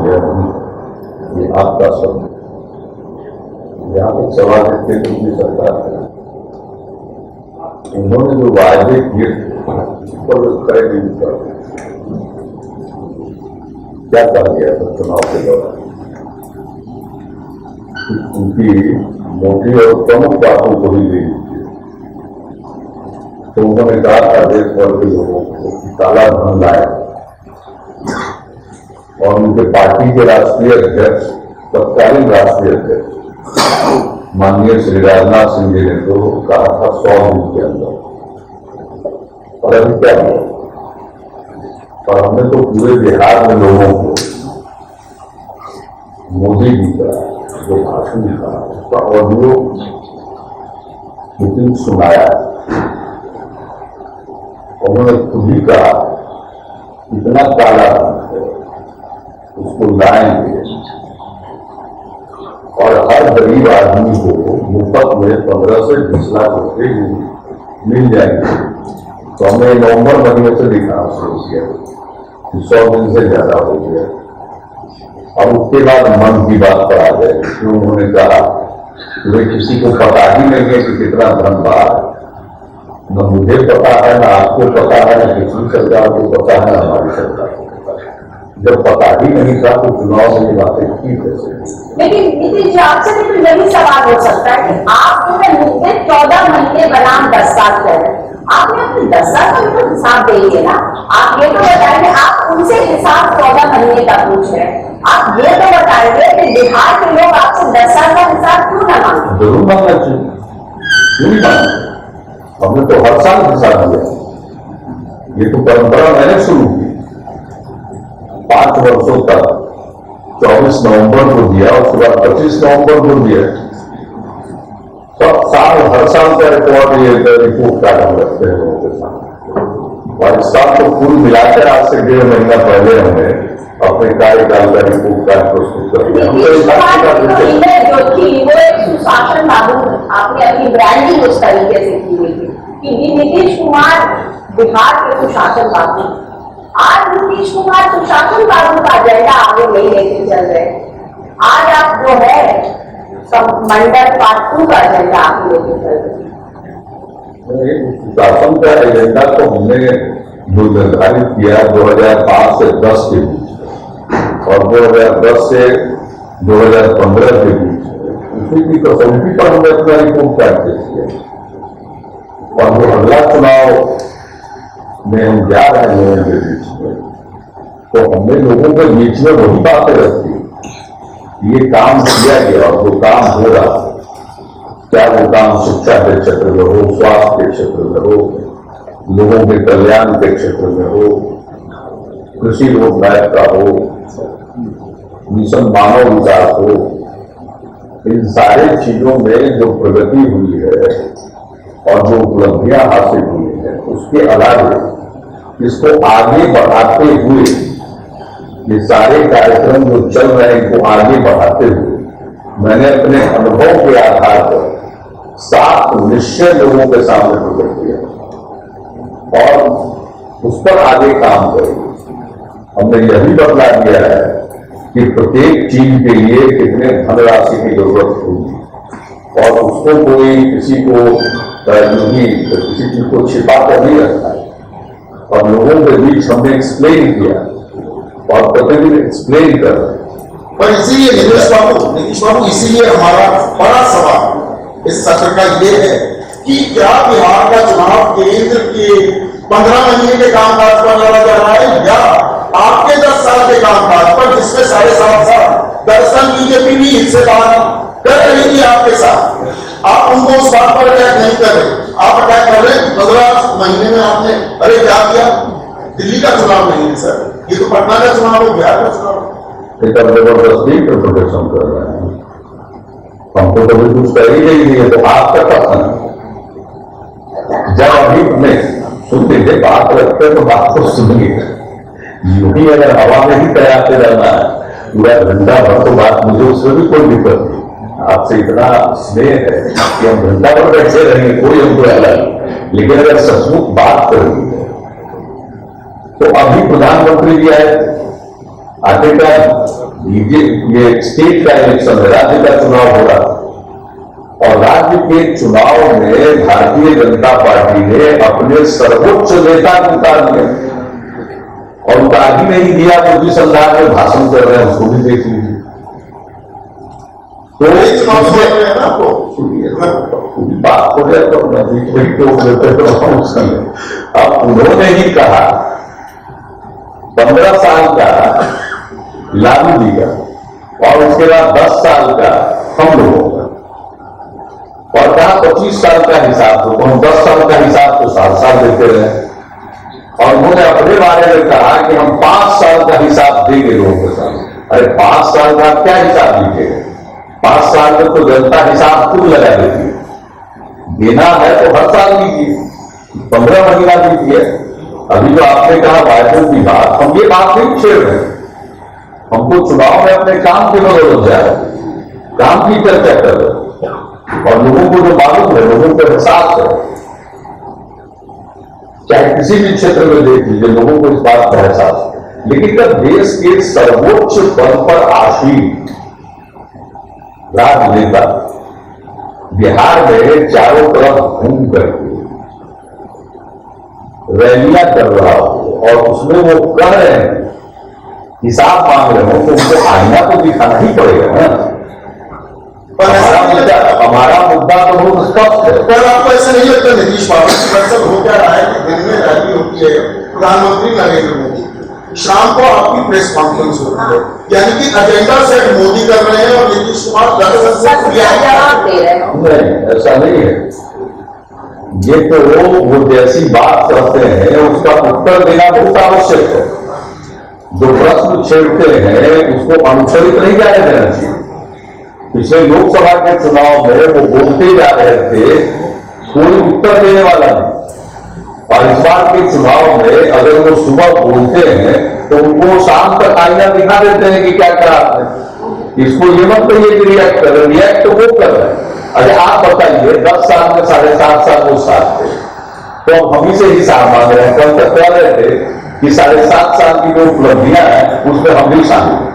ये आपका शब्द यहाँ तक सवाल करते की सरकार है, उन्होंने जो वायदे किए पर खड़े नहीं कर, क्या कहा गया था चुनाव के दौरान? उनकी मोटी और प्रमुख बातों को ही दी तो उन्होंने कहा था देश भर के लोगों को काला धन लाया और उनके पार्टी के राष्ट्रीय अध्यक्ष, तत्कालीन राष्ट्रीय अध्यक्ष माननीय श्री राजनाथ सिंह जी ने तो कहा था 100 दिन के अंदर, और अभी क्या हुआ? और हमने तो पूरे बिहार में लोगों को मोदी जी का जो भाषण था उसका ऑडियो मीटिंग सुनाया, उन्होंने खुद ही कहा इतना काला धन है उसको लाएंगे और हर गरीब आदमी को मुफ्त में 15 से 20 लाख रुपए मिल जाएंगे। तो हमने नवंबर महीने से दिखाना शुरू किया, 100 दिन से ज्यादा हो गया। और उसके बाद मन की बात पर आ गए, उन्होंने कहा कि किसी को पता ही नहीं है कि कितना धन बाहर है, न मुझे पता है, न आपको पता है, न किसी सरकार को पता है, न हमारी सरकार को पता है। जब पता ही नहीं था तो चुनाव में ये बातें की कैसे? लेकिन नीतीश जी आपसे भी तो यही सवाल हो सकता है कि आप मुद्दे 14 महीने बनाम 10 साल कर रहे हैं, आपने अपने 10 साल का भी हिसाब देंगे ना? आप ये तो बताएंगे, आप उनसे हिसाब 14 महीने का पूछ रहे हैं, आप ये तो बताएंगे कि बिहार के लोग आपसे 10 साल का हिसाब क्यों ना मांगे? जरूर मांगना चाहिए, क्यों नहीं मांगे? हमने तो हर साल हिसाब दिया, ये तो परंपरा मैंने शुरू की 5 वर्षों तक। 24 नवंबर को दिया, उसके बाद 25 नवंबर को दिया। सब साल हर साल का रिपोर्ट कार्ड हम रखते हैं लोगों के साथ, और इस साल तो कुल मिलाकर आज से 1.5 महीना पहले हमने अपने कार्यकाल का रिपोर्ट कार्ड प्रस्तुत कर दिया। जो थी वो एक सुशासन लागू, आपने अपनी ब्रांडिंग उस तरीके से की हुई थी कि नीतीश कुमार बिहार के सुशासन लागू। आज नीतीश कुमार सुशासन लागू का एजेंडा आगे नहीं लेके चल रहे, आज आप जो है मंडल पार्ट 2 का एजेंडा आगे लेके चल रहे। सुशासन का एजेंडा तो हमने जो निर्धारित किया 2005 से 10 के बीच और 2010 से 2015 के बीच, उसी की कसौटी पर हमने अपना रिपोर्ट कार्ड पेश किया। और जो अगला चुनाव में हम जा रहे हैं लोगों के बीच में, तो हमने लोगों के बीच में वही बातें रखी, ये काम किया गया और जो काम हो रहा, क्या वो काम शिक्षा के क्षेत्र में हो, स्वास्थ्य के क्षेत्र में हो, लोगों के कल्याण के क्षेत्र में हो, कृषि रोड मैप का हो, मिशन मानव विकास हो, इन सारे चीजों में जो प्रगति हुई है और जो उपलब्धियां हासिल हुई है, उसके अलावा इसको आगे बढ़ाते हुए ये सारे कार्यक्रम जो चल रहे हैं इनको आगे बढ़ाते हुए मैंने अपने अनुभव के आधार पर 7 निश्चय लोगों के सामने प्रकट किया और उस पर आगे काम करेंगे। हमने यही बतला दिया है कि प्रत्येक चीज के लिए कितने धनराशि की जरूरत होगी और उसको कोई किसी को नहीं, किसी चीज को छिपा कर नहीं रखना है। और लोगों के बीच हमने एक्सप्लेन किया और प्रतिदिन एक्सप्लेन कर रहे हैं। पर इसीलिए नीतीश बाबू इसीलिए हमारा बड़ा सवाल इस सत्र का ये है कि क्या बिहार का चुनाव केंद्र के 15 महीने के कामकाज पर लड़ा जा रहा है या आपके 10 साल के कामकाज पर, जिसमें 7.5 साल दरअसल बीजेपी भी हिस्सेदार कर रही थी आपके साथ? आप उनको उस बात पर अटैक नहीं कर रहे, आप अटैक कर रहे 15 महीने में आपने अरे क्या किया? दिल्ली का चुनाव नहीं है सर, ये तो पटना का चुनाव है, बिहार का चुनाव है। एक जबरदस्ती पर प्रोटेक्शन कर रहे हैं, हमको कभी कुछ कर ही नहीं है, तो आपका पता नहीं। जब अभी में सुनते थे बात रखते तो बात को सुनिए, यूं ही अगर हवा में ही तैयार रहना है पूरा घंटा भर तो बात मुझे उसमें भी कोई दिक्कत नहीं। आपसे इतना स्नेह है कि हम घंटा भर बैठे रहेंगे, कोई हमको अलग, लेकिन अगर सचमुच बात करेंगे तो अभी प्रधानमंत्री जी आए आखिरकार ये स्टेट का इलेक्शन है, राज्य का चुनाव हो रहा है और राज्य के चुनाव में भारतीय जनता पार्टी ने अपने सर्वोच्च नेता को उतार दिया और उतार ही नहीं दिया तो जिस अंदाज में भाषण कर रहे हैं उसको भी देख लीजिए। तो यही चुनाव से लड़ रहे हैं ना आपको। पूरी बात हो जाए तो मैं बीच में ही टोक देते तो अब उन्होंने ही कहा 15 साल का लालू जी का और उसके बाद 10 साल का हम लोगों का और कहा 25 साल का हिसाब तो हम 10 साल का हिसाब तो 7 साल देते रहे और उन्होंने अपने बारे में कहा कि हम 5 साल का हिसाब देंगे लोगों के साथ। अरे 5 साल का क्या हिसाब दीजिएगा? 5 साल में तो जनता हिसाब खुद लगा देती है। देना है तो हर साल दीजिए, 15 महीना दीजिए। अभी जो आपने कहा वायदों की बात, हम ये बात नहीं छेड़ रहे, हमको चुनाव में अपने काम की बदौलत जा रहे, काम की चर्चा कर रहे और लोगों को जो मालूम है, लोगों को एहसास है, चाहे किसी भी क्षेत्र में देख लीजिए, लोगों को इस बात का एहसास है। लेकिन जब देश के सर्वोच्च पद पर आसीन राजनेता बिहार में चारों तरफ घूम करके रैलियां कर रहा हो और उसमें वो कह रहे हैं, हिसाब मांग रहे हो, तो उनको आईना तो दिखाना ही पड़ेगा ना। हमारा मुद्दा तो बहुत स्पष्ट है। पर आपको ऐसा नहीं लगता नीतीश बाबू दरअसल हो क्या रहा है कि दिन में रैली होती है प्रधानमंत्री नरेंद्र मोदी, शाम को आपकी प्रेस कॉन्फ्रेंस होती है, यानी कि एजेंडा सेट मोदी कर रहे हैं और नीतीश कुमार जवाब दे रहे हैं। नहीं, ऐसा नहीं है। ये तो वो जैसी बात करते हैं उसका उत्तर देना बहुत आवश्यक है। जो प्रश्न छेड़ते हैं उसको अनुसरित नहीं जाया जाना चाहिए। पिछले लोकसभा के चुनाव में वो बोलते जा रहे थे, कोई उत्तर देने वाला नहीं। और इस बार के चुनाव में अगर वो सुबह बोलते हैं तो उनको शाम तक आईना दिखा देते हैं कि क्या करा आपने। इसको ये मत कहिए कि रिएक्ट कर रहे, रिएक्ट तो वो कर रहे हैं। अरे आप बताइए 10 साल में 7.5 साल वो साथ थे, तो हम ही से हिसाब मांग रहे हैं। कल तक कह रहे थे कि 7.5 साल की जो उपलब्धियां हैं उसमें हम भी शामिल हैं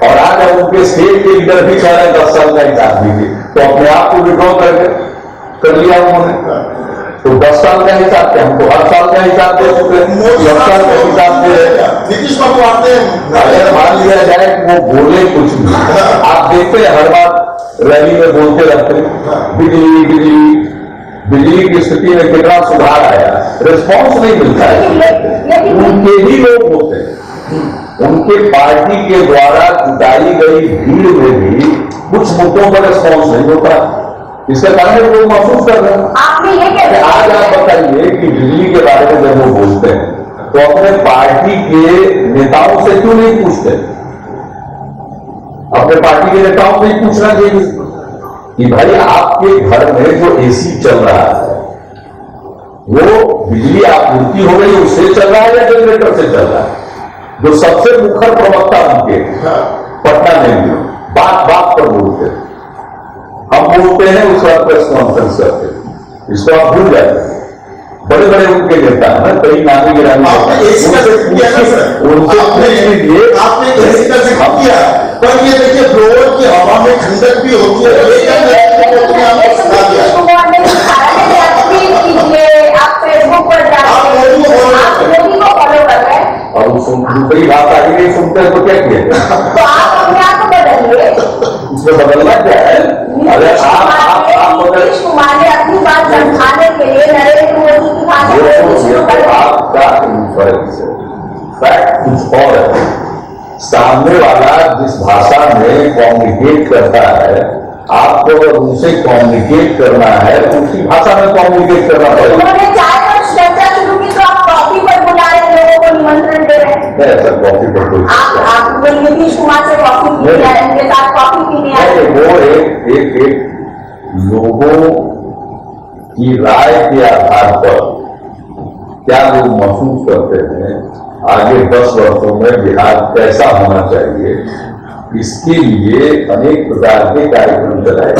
और आज अब उनके स्टेट के लीडर भी कह रहे हैं 10 साल का हिसाब दीजिए, तो अपने आप को विड्रॉ कर लिया उन्होंने। तो 10 साल का हिसाब क्या, हमको हर साल का हिसाब दे चुके हैं, 10 साल का हिसाब दे रहे हैं। नीतीश बाबू आते हैं, अगर मान लिया जाए कि वो बोले कुछ भी, आप देखते हैं हर बार रैली में बोलते रहते हैं बिजली बिजली बिजली की स्थिति में कितना सुधार आया, रिस्पॉन्स नहीं मिलता है। उनके ही लोग होते हैं, उनके पार्टी के द्वारा जुटाई गई भीड़ में भी कुछ मुद्दों पर रिस्पॉन्स नहीं होता। इसके कारण वो महसूस कर रहे हैं। आपने ये कैसे, आज आप बताइए कि बिजली के बारे में जब वो बोलते हैं तो अपने पार्टी के नेताओं से क्यों नहीं पूछते? अपने पार्टी के नेताओं से ही पूछना चाहिए कि भाई आपके घर में जो एसी चल रहा है वो बिजली आपूर्ति हो रही है उससे चल रहा है या जनरेटर से चल रहा है? जो सबसे मुखर प्रवक्ता उनके पटना में बात बात पर बोलते हैं, हम बोलते हैं उसका प्रेस कॉन्फ्रेंस करते हैं, इसको आप भूल जाते हैं। बड़े बड़े उनके नेता है, कई नामी गिरामी आपने एसी का जिक्र किया ना सर, उनसे आपने एसी का जिक्र किया, पर ये देखिए ब्लोअर की हवा में ठंडक भी होती है। आप फेसबुक पर मोदी को फॉलो कर रहे हैं और दूसरी बात आगे नहीं सुनते हैं तो क्या किया, तो आप अपने आप को बदलिए। उसमें बदलना क्या है? अगर आप नीतीश कुमार ने अपनी बात समझाने के लिए नरेंद्र मोदी की भाषा आपका इन्फ्लुएंस है, फैक्ट कुछ और है। सामने वाला जिस भाषा में कम्युनिकेट करता है, आपको अगर उनसे कम्युनिकेट करना है तो उसी भाषा में कम्युनिकेट करना पड़ेगा। उन्होंने चाय पर चर्चा शुरू की तो आप कॉफी पर बुला रहे लोगों को निमंत्रण दे रहे हैं। नहीं सर, कॉफी पर कोई आप नीतीश कुमार से कॉफी पीने आए, उनके साथ कॉफी पीने आए। वो एक लोगों की राय के आधार पर क्या लोग महसूस करते हैं आगे 10 वर्षों में बिहार कैसा होना चाहिए, इसके लिए अनेक प्रकार के कार्यक्रम चलाए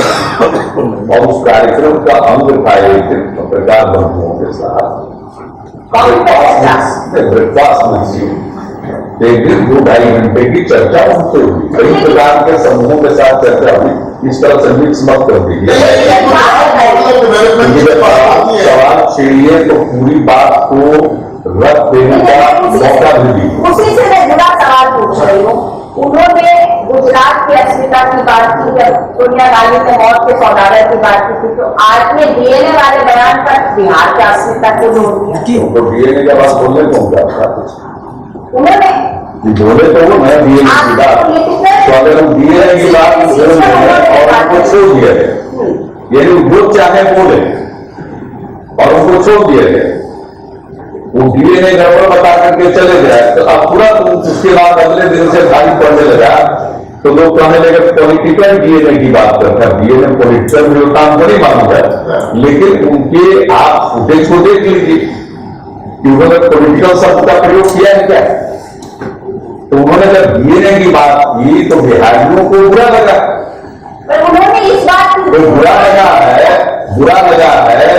और उस कार्यक्रम का अंग था एक पत्रकार बंधुओं के साथ ब्रेकफास्ट मिक्सिंग एक दिन 2-2.5 घंटे की चर्चा उनसे हुई, कई प्रकार के समूहों के साथ चर्चा हुई। इस तरह से मिक्स मत कर दीजिए। सवाल छेड़िए तो पूरी बात को रख देने का मौका भी दीजिए। उसी से मैं जुड़ा सवाल पूछ रही हूँ। उन्होंने गुजरात की अस्मिता की बात की, जब सोनिया गांधी ने मौत के सौदागर की बात की थी, तो आज में डीएनए वाले बयान पर बिहार की अस्मिता को जोड़ दिया। उनको डीएनए का बात बोलने कौन क्या उन्होंने बोले तो वो मैं डीएनए की बात, तो अगर हम डीएनए की बात बोल रहे हैं और उनको छोड़ दिया गया, यानी जो चाहे बोले और उनको छोड़ दिया गया, वो डीएनए गड़बड़ बता करके चले गए, तो अब पूरा उसके बाद अगले दिन से भारी पड़ने लगा, तो लोग कहने लगे पॉलिटिकल डीएनए की बात करते हैं। डीएनए पॉलिटिकल में काम नहीं मालूम है, लेकिन उनके आप फुटेज को देख लीजिए कि उन्होंने पॉलिटिकल शब्द का प्रयोग किया है क्या। तो उन्होंने जब डीएनए की बात की तो बिहारियों को बुरा लगा, उन्होंने इस बात की तो बुरा लगा है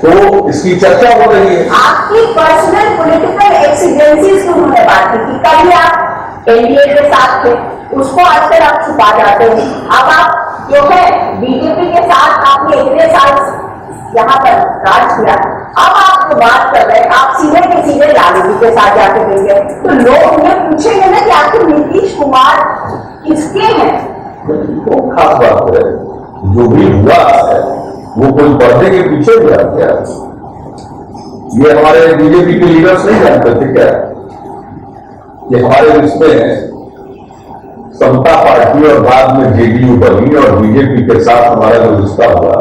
तो इसकी चर्चा हो रही है। आपकी पर्सनल पॉलिटिकल एक्सीडेंसीज की उन्होंने बात की थी। कभी आप एनडीए के साथ थे, उसको आजकल आप छुपा जाते हैं। अब आप जो है बीजेपी के साथ आपने इतने साल यहाँ पर राज किया, अब आप जो बात कर रहे हैं आप सीधे के सीधे लालू जी के साथ जाके देंगे, तो लोग उन्हें पूछेंगे ना कि आखिर नीतीश कुमार किसके हैं। वो खास बात है, जो भी हुआ है वो कोई पर्दे के पीछे हुआ क्या, ये हमारे बीजेपी के लीडर्स नहीं जानते थे क्या। ये हमारे इसमें समता पार्टी और बाद में जेडीयू बनी और बीजेपी के साथ हमारा जो रिश्ता हुआ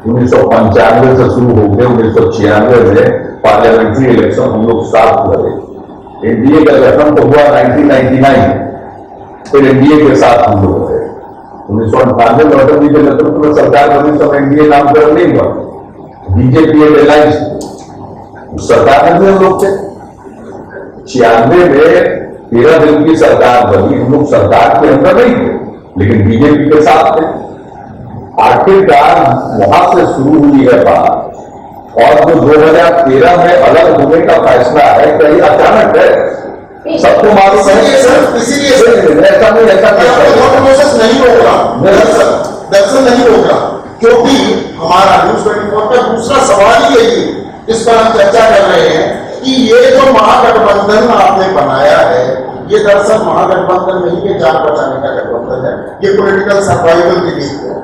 1995 से शुरू हो गए, 1996 में पार्लियामेंट्री इलेक्शन हम लोग साथ लड़े। एनडीए का गठन तो हुआ 1999, फिर एनडीए के साथ हम लोग रहे। 1998 में अटल जी के नेतृत्व में सरकार बनी, समय एनडीए नामकरण नहीं हुआ, बीजेपी एलायंस सरकार में भी हम लोग थे। 96 में 13 दिन की सरकार बनी, हम लोग सरकार के अंदर नहीं थे लेकिन बीजेपी के साथ थे। आखिरकार वहां से शुरू हुई है बात, और जो 2013 में अलग होने का फैसला है कहीं अचानक है, सबको मालूम है। इसीलिए ऐसा प्रोसेस नहीं होगा, दरअसल नहीं होगा, क्योंकि हमारा न्यूज 24 का दूसरा सवाल ही यही, इस पर हम चर्चा कर रहे हैं कि ये जो महागठबंधन आपने बनाया है, ये दरअसल महागठबंधन नहीं है, जान बचाने का गठबंधन है, ये पॉलिटिकल सर्वाइवल के लिए है।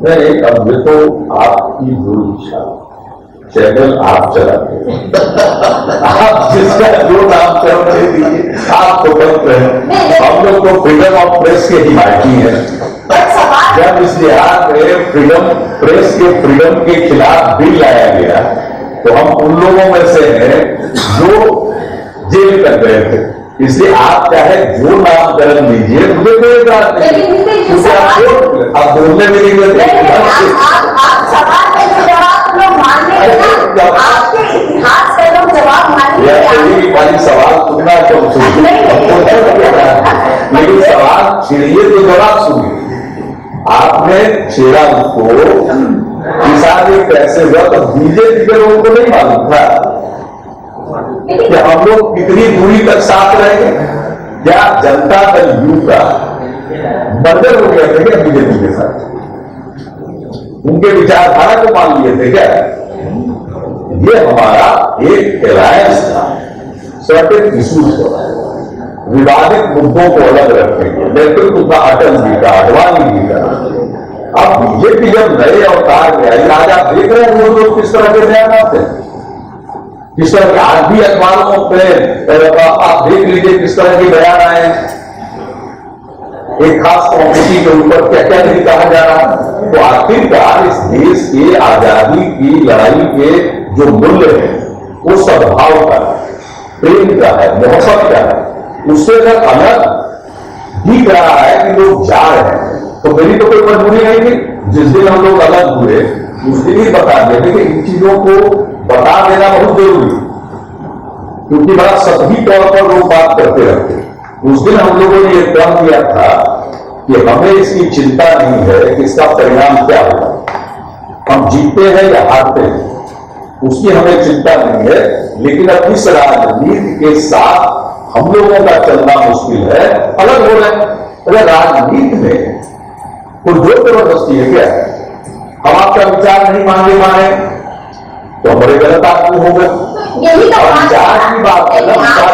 नहीं, अब ये तो आपकी जो इच्छा, चैनल आप चलाते आप जिसका जो नाम करते दीजिए, आप तो करते हैं। हम लोग तो फ्रीडम ऑफ प्रेस के हिमायती हैं। जब इस लिहाज में फ्रीडम प्रेस के फ्रीडम के खिलाफ बिल लाया गया तो हम उन लोगों में से हैं जो जेल कर गए थे। इसलिए आप चाहे जो नामकरण लीजिए, मुझे कोई बात नहीं, आप बोलने में नहीं करते। वाली सवाल सुनना तो लेकिन सवाल छेड़िए तो जवाब सुनिए। आपने छेड़ा उसको, किसान एक पैसे हुआ तो बीजेपी के लोगों को नहीं मालूम था कि हम लोग कितनी दूरी तक साथ रहेंगे। क्या जनता दल यू का मर्डर हो गया था क्या बीजेपी के साथ? उनके विचारधारा को मान लिए थे क्या? ये हमारा एक अलायंस था, सर्टेन इशूज पर विवादित मुद्दों को अलग रखेंगे। नेतृत्व था अटल जी का, आडवाणी जी का। अब बीजेपी जब नए अवतार में आई, आज आप देख रहे हैं वो लोग किस तरह के बयान आते हैं, किस तरह के आज भी अखबारों पे आप देख लीजिए किस तरह के बयान आए हैं। एक खास कम्युनिटी के ऊपर क्या क्या नहीं कहा जा रहा है। तो आखिरकार इस देश के आजादी की लड़ाई के जो मूल्य है वो सद्भाव का, प्रेम का है, मोहब्बत का है, उससे अगर अलग दिख रहा है कि लोग जा रहे हैं तो मेरी तो कोई मजबूरी नहीं थी। जिस दिन हम लोग अलग हुए उस दिन ही बता देते कि इन चीजों को बता देना बहुत जरूरी, क्योंकि बड़ा सतही तौर पर लोग बात करते रहते। उस दिन हम लोगों ने यह प्रण किया था कि हमें इसकी चिंता नहीं है कि इसका परिणाम क्या होगा, हम जीतते हैं या हारते हैं उसकी हमें चिंता नहीं है, लेकिन अब इस राजनीति के साथ हम लोगों का चलना मुश्किल है, अलग हो रहे हैं। अगर राजनीति में कोई जोर जबरदस्ती है क्या? हम आपका विचार नहीं माने तो हम बड़े गलत आदमी हो गए। यही तो बात विचार की बात है ना,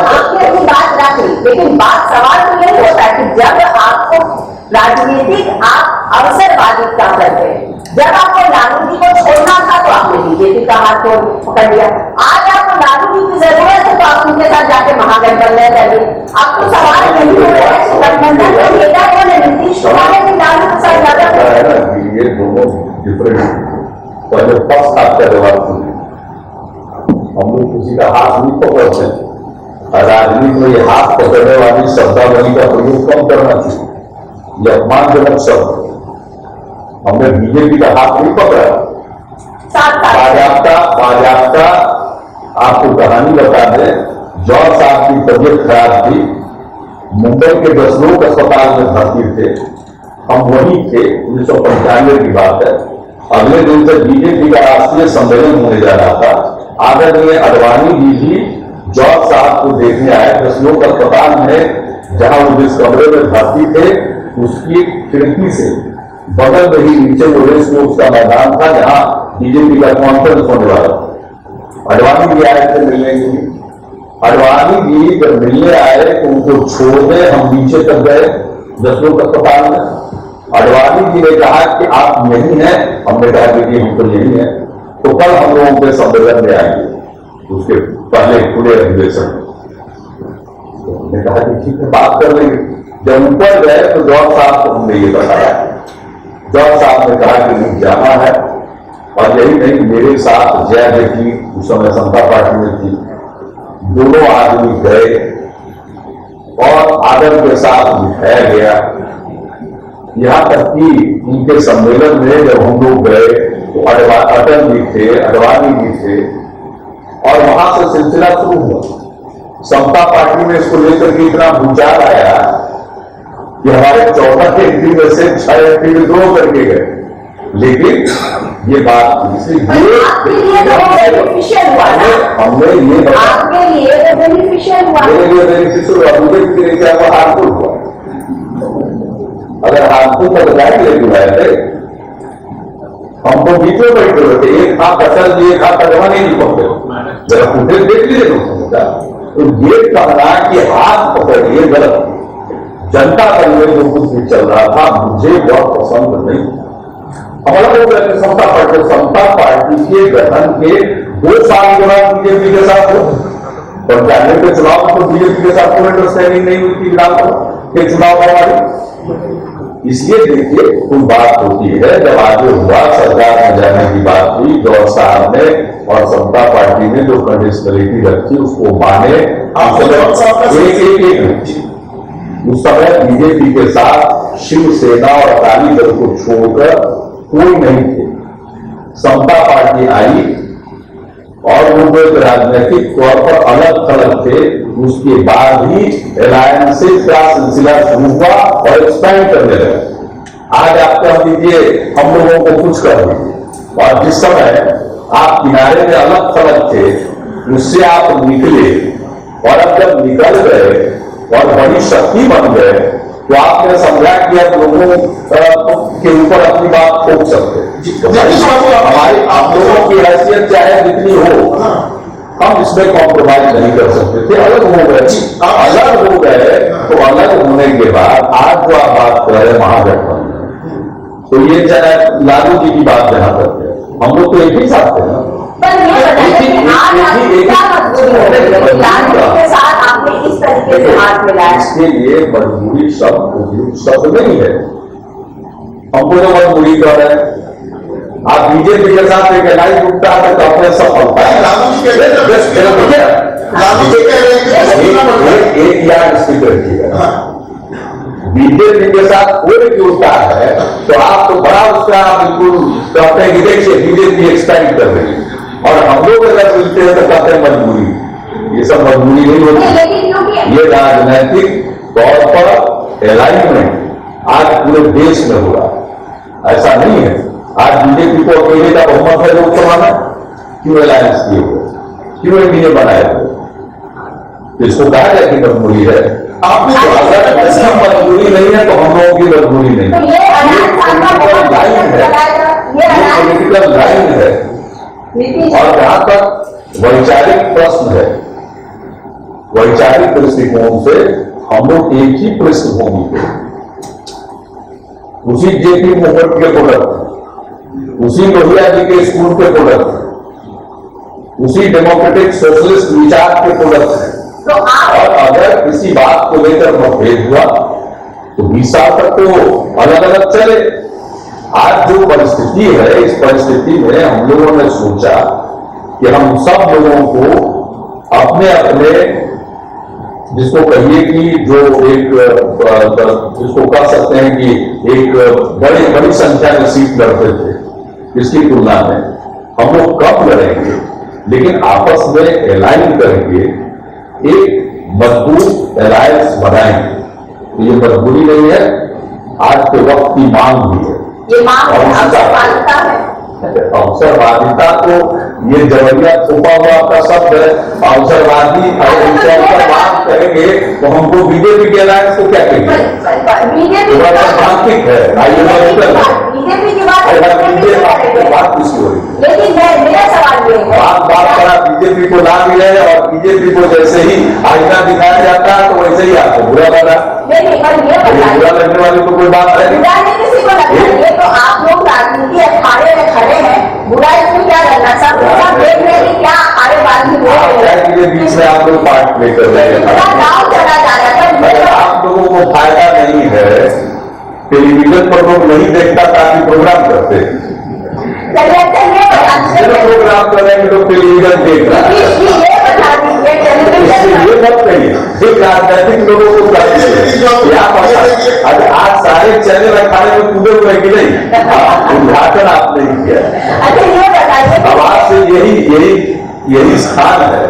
आपने अपनी बात रख ली, लेकिन बात सवाल तो यही होता है कि जब आपको राजनीतिक आप अवसरवादिता करते हैं, जब आपको लालू जी को छोड़ना था तो आपने बीजेपी का हाथ को पकड़ लिया। आज आपको लालू जी की जरूरत है तो आप उनके साथ जाके महागठबंधन करिए। अब तो सवाल नहीं हो रहा है कि गठबंधन का नेता कौन है, नीतीश कुमार है कि लालू के साथ ज्यादा? ये दोनों डिफरेंट। पहले फर्स्ट आपका जवाब सुनिए, हम लोग किसी का हाथ नहीं पकड़ते हैं। राजनीति में ये हाथ पकड़ने वाली शब्दावली का प्रयोग कम करना चाहिए, ये अपमानजनक शब्द। हमने बीजेपी का हाथ नहीं पकड़ा। बाजाप्ता आपको कहानी बता दें, जॉर्ज साहब की तबीयत खराब थी, मुंबई के 10 लोग अस्पताल में भर्ती थे, हम वहीं थे, 1995 की बात है। अगले दिन से बीजेपी का राष्ट्रीय सम्मेलन होने जा रहा था। आदरणीय अडवाणी जी भी जॉर्ज साहब को देखने आए। 10 लोग अस्पताल में जहां वो जिस कमरे में भर्ती थे उसकी खिड़की से बगल में ही नीचे वो रेस कोर्स का मैदान था जहां बीजेपी का कॉन्फ्रेंस होने वाला था। अडवाणी जी आए थे मिलने के लिए। अडवाणी जी जब मिलने आए तो उनको छोड़ने हम नीचे तक गए 10 लोग अस्पताल में। अडवाणी जी ने कहा कि आप यही हैं, हमने कहा कि हम तो यही हैं, तो कल हम लोगों के सम्मेलन में आएंगे, उसके पहले खुले अधिवेशन में। तो हमने कहा कि ठीक है, बात कर लेंगे। जब ऊपर गए तो जॉर्ज साहब को हमने ये बताया। जॉर्ज साहब ने कहा कि नहीं जाना है, और यही नहीं, मेरे साथ जया बेटी उस समय समता पार्टी में थी, दोनों आदमी गए और आदर के साथ बिठाया गया। यहां तक कि उनके सम्मेलन में जब हम लोग गए तो अटल जी थे, अडवाणी जी थे, और वहां से सिलसिला शुरू हुआ। समता पार्टी में इसको लेकर के इतना भूचाल आया कि हमारे 14 एमपी में से 6 एमपी विद्रोह करके गए। लेकिन ये बात आपके लिए तो बेनिफिशियल हुआ ना, हमने ये आपके लिए तो बेनिफिशियल हुआ, मेरे लिए बेनिफिशियल हुआ, मुझे किसी क्या हुआ, हार्मफुल हुआ। अगर हार्मफुल तो बताए के लिए बुलाए थे, हमको बीच में बैठे हुए थे, एक हाथ अटल जी एक हाथ अडवाणी नहीं पकड़े। जरा फुटेज देख लीजिए लोग, तो ये कहना कि हाथ पकड़िए गलत। जनता दल में जो कुछ भी चल रहा था मुझे बहुत पसंद नहीं। हमारा लोग समता पार्टी के गठन के 2 साल के बाद बीजेपी के साथ हो, 95 के चुनाव में तो बीजेपी के साथ कोई अंडरस्टैंडिंग नहीं हुई थी विधानसभा के चुनाव हमारी। इसलिए देखिए कोई बात होती है, जब आगे हुआ सरकार में जाने की बात हुई, जॉर्ज साहब ने और समता पार्टी ने जो कंडीशनलिटी रखी उसको माने। एक उस समय बीजेपी के साथ शिवसेना और अकाली दल को छोड़कर कोई नहीं थे। समता पार्टी आई और वो एक राजनीतिक तौर पर अलग थलग थे। उसके बाद ही अलायंसेज का सिलसिला शुरू हुआ और एक्सपेंड करने लगे। आज आप कह दीजिए हम लोगों को कुछ कर दीजिए, और जिस समय आप किनारे में अलग थलग थे उससे आप निकले, और अब जब निकल गए और बड़ी शक्ति बन गए तो आपने समझा कि अब लोगों के ऊपर अपनी बात ठोक सकते। हमारी आप लोगों की हैसियत चाहे जितनी हो, हम इसमें कॉम्प्रोमाइज नहीं कर सकते थे। अलग हो गए, अलग हो गए तो अलग होने के बाद आज जो आप बात कर रहे हैं महागठबंधन, तो ये चाहे लालू जी की बात जहां तक है, हम लोग तो एक ही साथ थे ना। इसके लिए मजबूरी शब्द नहीं है। हमको जो मजबूरी कर रहे हैं, आप बीजेपी के साथ एक एलायंस उठता है तो अपने सफलता है। एक याद स्पीकर रखिएगा, बीजेपी के साथ कोई जुड़ता है तो आप तो बड़ा उसका बिल्कुल कहते हैं कि देखिए बीजेपी एक्सपेंड कर रही है, और हम लोग अगर मिलते हैं तो कहते हैं मजबूरी। ये सब मजबूरी नहीं होती, ये राजनैतिक तौर पर अलाइनमेंट आज पूरे देश में हो रहा है। ऐसा नहीं है आज बीजेपी को अकेले का बहुमत है लोकसभा में, क्यों अलायंस किए हुए, क्यों एनडीए बनाए हुए। इसको कहा जाए कि मजबूरी है। आपने जो अगर ऐसी मजबूरी नहीं है तो हम लोगों की मजबूरी नहीं तो है। ये अनाज का बहुत लाइन है, ये ये अनाज पॉलिटिकल लाइन है। नीतीश और जहां तक वैचारिक प्रश्न है, वैचारिक दृष्टिकोण से हम लोग एक ही पृष्ठभूमि पे, उसी जेपी मूवमेंट के प्रोडक्ट, उसी लोहिया जी के स्कूल के प्रोडक्ट, उसी डेमोक्रेटिक सोशलिस्ट विचार के प्रोडक्ट है। तो आप और अगर किसी बात को लेकर मतभेद हुआ तो 20 साल तक तो अलग अलग चले। आज जो परिस्थिति है, इस परिस्थिति में हम लोगों ने सोचा कि हम सब लोगों को अपने अपने, जिसको कहिए कि जो एक जिसको कह सकते हैं कि एक बड़ी संख्या में सीट लड़ते थे, इसकी तुलना में हम लोग कम लड़ेंगे, लेकिन आपस में एलाइन करके एक मजबूत अलायंस बनाएंगे। तो ये मजबूरी नहीं है, आज के वक्त की मांग भी है। ये मांग और अवसरवादिता है। अवसरवादिता तो ये जबरिया छुपा हुआ का शब्द है। अवसरवादी अवसरवाद करेंगे तो हमको बीजेपी के अलायंस को क्या कहेंगे? बीजेपी थोड़ा सा तार्किक है, आइडियोलॉजिकल है। बीजेपी की बात बात किसकी हो रही है? लेकिन मेरा सवाल ये है, बात करा बीजेपी को ला भी है, और बीजेपी को जैसे ही आईना दिखाया जाता है तो वैसे ही आपको बुरा लगा। नहीं, पर ये बताइए, बुरा लगने वाली तो कोई बात है नहीं। बुरा नहीं किसी को लगता है। ये तो आप लोग राजनीति अखाड़े में खड़े हैं, बुरा इसमें क्या करना? सब देख रहे हैं कि क्या अखाड़ेबाजी हो रही है। के बीच में आप लोग पार्ट प्ले कर रहे हैं। पूरा गाँव चला जा रहा है। अगर आप लोगों को फायदा नहीं है, टेलीविजन पर लोग नहीं देखता ताकि प्रोग्राम करते, चलिए प्रोग्राम कर रहे हैं, लोग टेलीविजन देख रहा है। ये बता दीजिए, टेलीविजन ये मत कहिए, एक राजनीतिक लोगों को क्या पता। आज सारे चैनल अखाड़े में कूदे हुए कि नहीं, उद्घाटन आप नहीं किया। अच्छा ये बताइए, अब आज से यही स्थान है,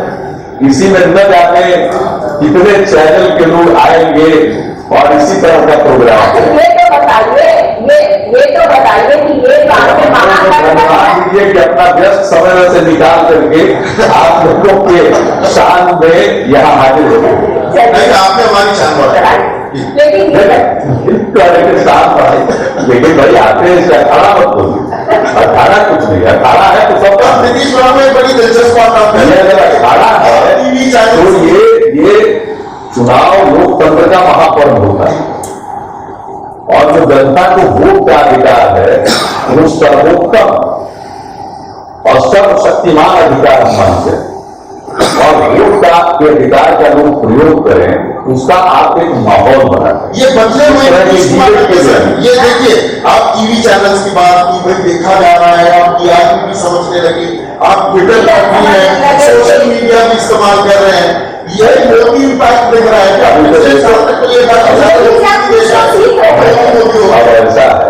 इसी में न जाने कितने चैनल के लोग आएंगे और इसी तरह का प्रोग्राम अच्छा ये तो बताइए कि ये बात में मान लीजिए कि अपना व्यस्त समय में से निकाल करके आप लोगों के शान में यहाँ हाजिर हो गए। नहीं, आपने हमारी शान बढ़ाई। लेकिन शान बढ़ाई, लेकिन भाई आते हैं अखाड़ा मत बोलिए, अखाड़ा कुछ नहीं, अखाड़ा है तो सब अब नीतीश कुमार में बड़ी दिलचस्प बात आप कह रहे हैं। अगर अखाड़ा है टीवी चैनल तो ये चुनाव लोकतंत्र का महापर्व होता है, और जो जनता को वोट का अधिकार है वो सर्वोत्तम और सर्वशक्तिमान अधिकार मानते हैं, और वोट का अधिकार का लोग प्रयोग करें, उसका आप एक माहौल बनाते। ये बदले हुए नीतीश कुमार के सर, ये देखिए आप टीवी चैनल्स की बात की, भाई देखा जा रहा है, आप टीआरपी भी समझने लगे, आप ट्विटर पर भी हैं, सोशल मीडिया भी इस्तेमाल कर रहे हैं, यही मोदी इम्पैक्ट दिख रहा है क्या? अब ऐसा है,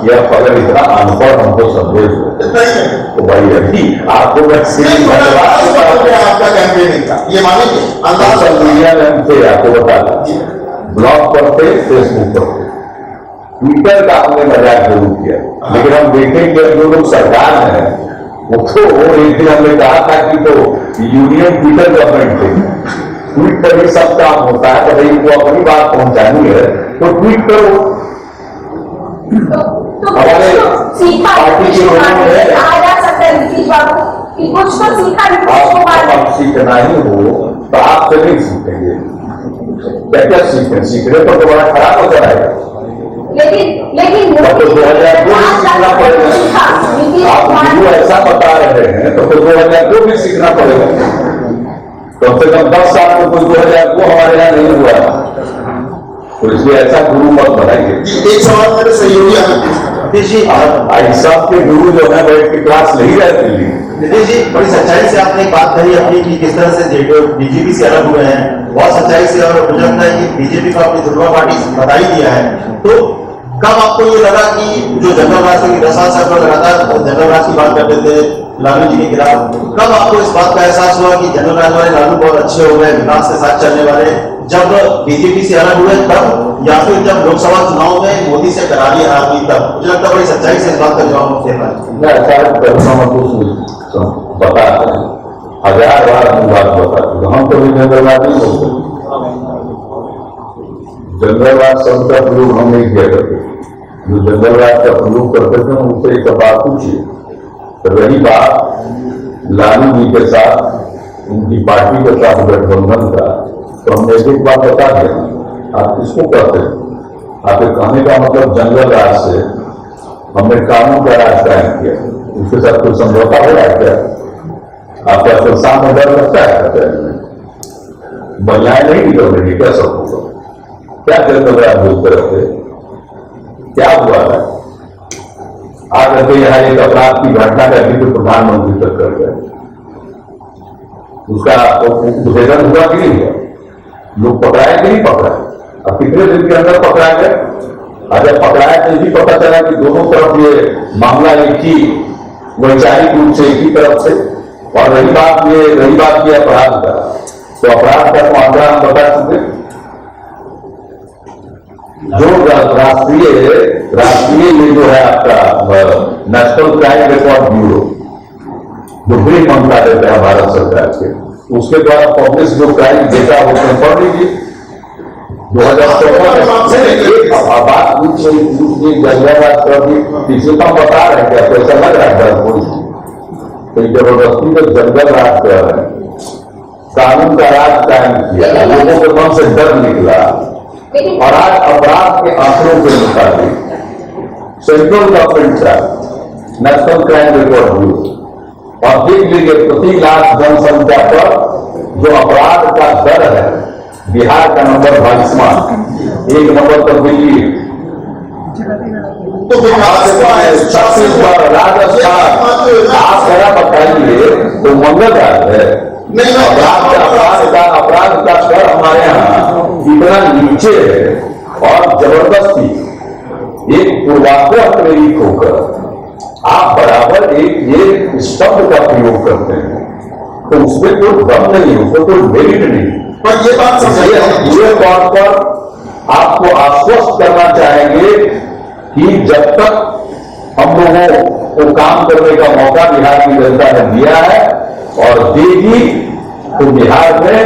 यह अगर इतना अनपढ़ हमको संदेश हो तो भाई अभी आपको मैं आपका कैंपेनिंग था, ये मानेंगे अंदाज सोशल मीडिया में हम थे, आपको बता दें, ब्लॉग पर थे, फेसबुक पर थे, ट्विटर का हमने मजाक जरूर किया, लेकिन हम देखेंगे जो लोग सरकार में है वो तो एक दिन हमने कहा था कि तो यूनियन ट्विटर गवर्नमेंट थे, ट्वीट पर ही सब काम होता है, तो भाई वो अपनी बात पहुंचानी है तो ट्वीट करो। हमारे पार्टी के लोगों ने कहा जा सकता है नीतीश बाबू कि कुछ तो सीखा नीतीश कुमार ने। आप सीखना ही हो तो आप से नहीं सीखेंगे, क्या सीखें? सीखने पर तो बड़ा खराब हो जाएगा। लेकिन तो 2002 भी सीखना पड़ेगा। आप जो ऐसा बता रहे हैं तो 2002 भी सीखना पड़ेगा। कम से कम 10 साल में कोई 2002 हमारे यहाँ नहीं हुआ, तो इसलिए ऐसा गुरु मत बनाइए। एक सवाल मेरे सहयोगी नीतीश जी, भाई साहब के गुरु जो है बैठ के क्लास नहीं रहती। नीतीश जी, बड़ी सच्चाई से आपने एक बात कही अपनी कि किस तरह से बीजेपी से अलग हुए हैं, बहुत सच्चाई से, और मुझे लगता है कि बीजेपी को अपनी दुर्गा पार्टी बता ही दिया है। तो कब आपको ये लगा कि जो जनरल राज की 10 साल से आप लगातार जनरल राज की बात करते थे लालू जी के खिलाफ, कब आपको इस बात का एहसास हुआ कि जनरल राज वाले लालू बहुत अच्छे हो गए, विकास के साथ चलने वाले, जब बीजेपी से अलग हुए तब, या फिर जब लोकसभा चुनाव में मोदी से करारी हार हुई तब? मुझे लगता है बड़ी सच्चाई से इस बात का जवाब दे पाए। मैं ऐसा बता 1000 बार अपनी बात बता चुके। हम कभी जंगलवाद नहीं होते, जंगलवाद शब्द का प्रयोग हम नहीं किया करते। जो जंगलवाद का प्रयोग करते थे उनसे एक बात पूछिए। तो रही बात लालू जी के साथ उनकी पार्टी के साथ गठबंधन का, तो हमने एक बात बता दिया। आप किसको कहते हैं? आपके कहने का मतलब जंगल राज से हमने कानून का राज कायम किया, उसके साथ कोई समझौता हो रहा है क्या? आपका संस्थान में डर लगता है? महिलाएं नहीं निकल रही क्या? सब होगा क्या? जंगल राज बोलते रहते क्या हुआ है? आकर के यहाँ एक अपराध की घटना का जिक्र प्रधानमंत्री तक कर गए, उसका उद्भेदन हुआ कि नहीं हुआ? लोग पकड़ाए कि नहीं पकड़ाए? अब कितने दिन के अंदर पकड़ा गए? अगर पकड़ाए तो भी पता चला कि दोनों तरफ ये मामला एक ही वैचारिक रूप से एक ही तरफ से। और रही बात की अपराध का, तो अपराध का तो आंकड़ा हम बता चुके। जो राष्ट्रीय ये जो है आपका नेशनल क्राइम रिकॉर्ड ब्यूरो, जो गृह मंत्रालय का है भारत सरकार के, उसके द्वारा पब्लिश जो क्राइम डेटा होते हैं पढ़ लीजिए। 2014 हम बता रहे हैं क्या? पैसा लग रहा है कोई जबरदस्ती में जंगल राज कर रहे हैं, कानून का राज कायम किया, लोगों के मन से डर निकला। और आज अपराध के आंकड़ों के मुताबिक सेंट्रल गवर्नमेंट का नेशनल क्राइम रिकॉर्ड ब्यूरो, और देख लीजिए प्रति लाख जनसंख्या पर जो अपराध का दर है, बिहार का नंबर 22वां, एक नंबर पर दिल्ली, तो छत्तीसगढ़, राजस्थान। आप जरा बताइए तो मंगल राज है नहीं, अपराध का स्तर हमारे यहाँ इतना नीचे है, और जबरदस्ती एक पूर्वाग्रह प्रेरित होकर आप बराबर एक शब्द का प्रयोग करते हैं, तो उसमें कोई दम नहीं, उसमें कोई मेरिट नहीं। पर ये बात ये तौर पर आपको आश्वस्त करना चाहेंगे कि जब तक हम लोगों को काम करने का मौका बिहार की जनता ने दिया है और देगी, तो बिहार में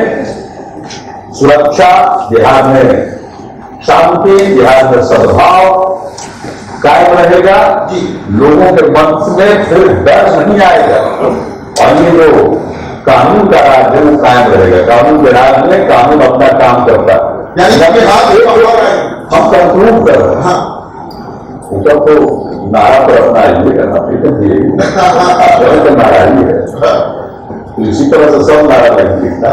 सुरक्षा, बिहार में शांति, बिहार में सद्भाव कायम रहेगा। लोगों के मन में फिर डर नहीं आएगा, और ये जो कानून का राज है वो कायम रहेगा। कानून के राज में कानून अपना काम करता है। हम कंक्लूड कर रहे हैं, ऊपर तो नारा पर अपना ये करना तो नारा ही है, तो इसी तरह से सब नारा नहीं दिखता।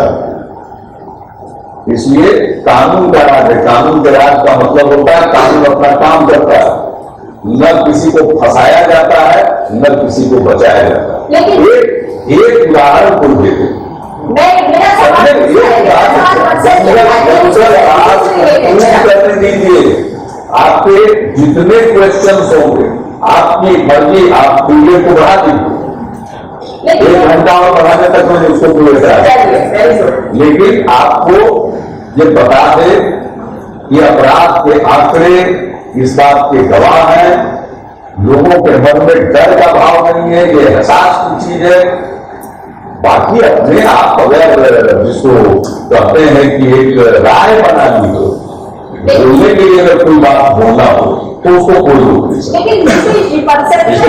इसलिए कानून का राज है। कानून के राज का मतलब होता है कानून अपना काम करता है, न किसी को फंसाया जाता है, न किसी को बचाया जाता है। एक उदाहरण को देते दीजिए, आपके जितने क्वेश्चन होंगे आपकी मर्जी, आप पीरियड को बढ़ा दीजिए, 1 घंटा और बढ़ाने तक मैंने उसको पूरे करा। लेकिन आपको ये बता दे कि अपराध के आंकड़े इस बात के गवाह हैं, लोगों के मन में डर का भाव नहीं है, ये एहसास की चीज है। बाकी अपने आप अगर जिसको कहते हैं कि एक राय बना ली हो, बोलने के लिए अगर कोई बात बोलना हो तो उसको कोई रोक नहीं सकता। लेकिन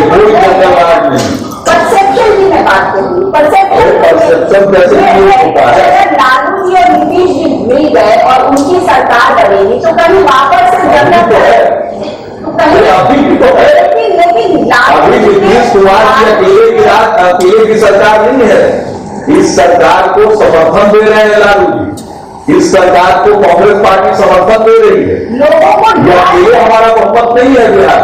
कोई जंगलराज नहीं, परसेप्शन की मैं बात करूँ, परसेप्शन कैसे होता है? अगर लालू जी और नीतीश जी मिल गए और उनकी सरकार बनेगी तो कहीं वापस से जंगल तो कहीं अभी भी तो है, लेकिन अभी नीतीश कुमार की अकेले की सरकार नहीं है। इस सरकार को समर्थन दे रहे हैं लालू जी, इस सरकार को कांग्रेस पार्टी समर्थन दे रही है। लोगों को ये हमारा बहुमत नहीं है बिहार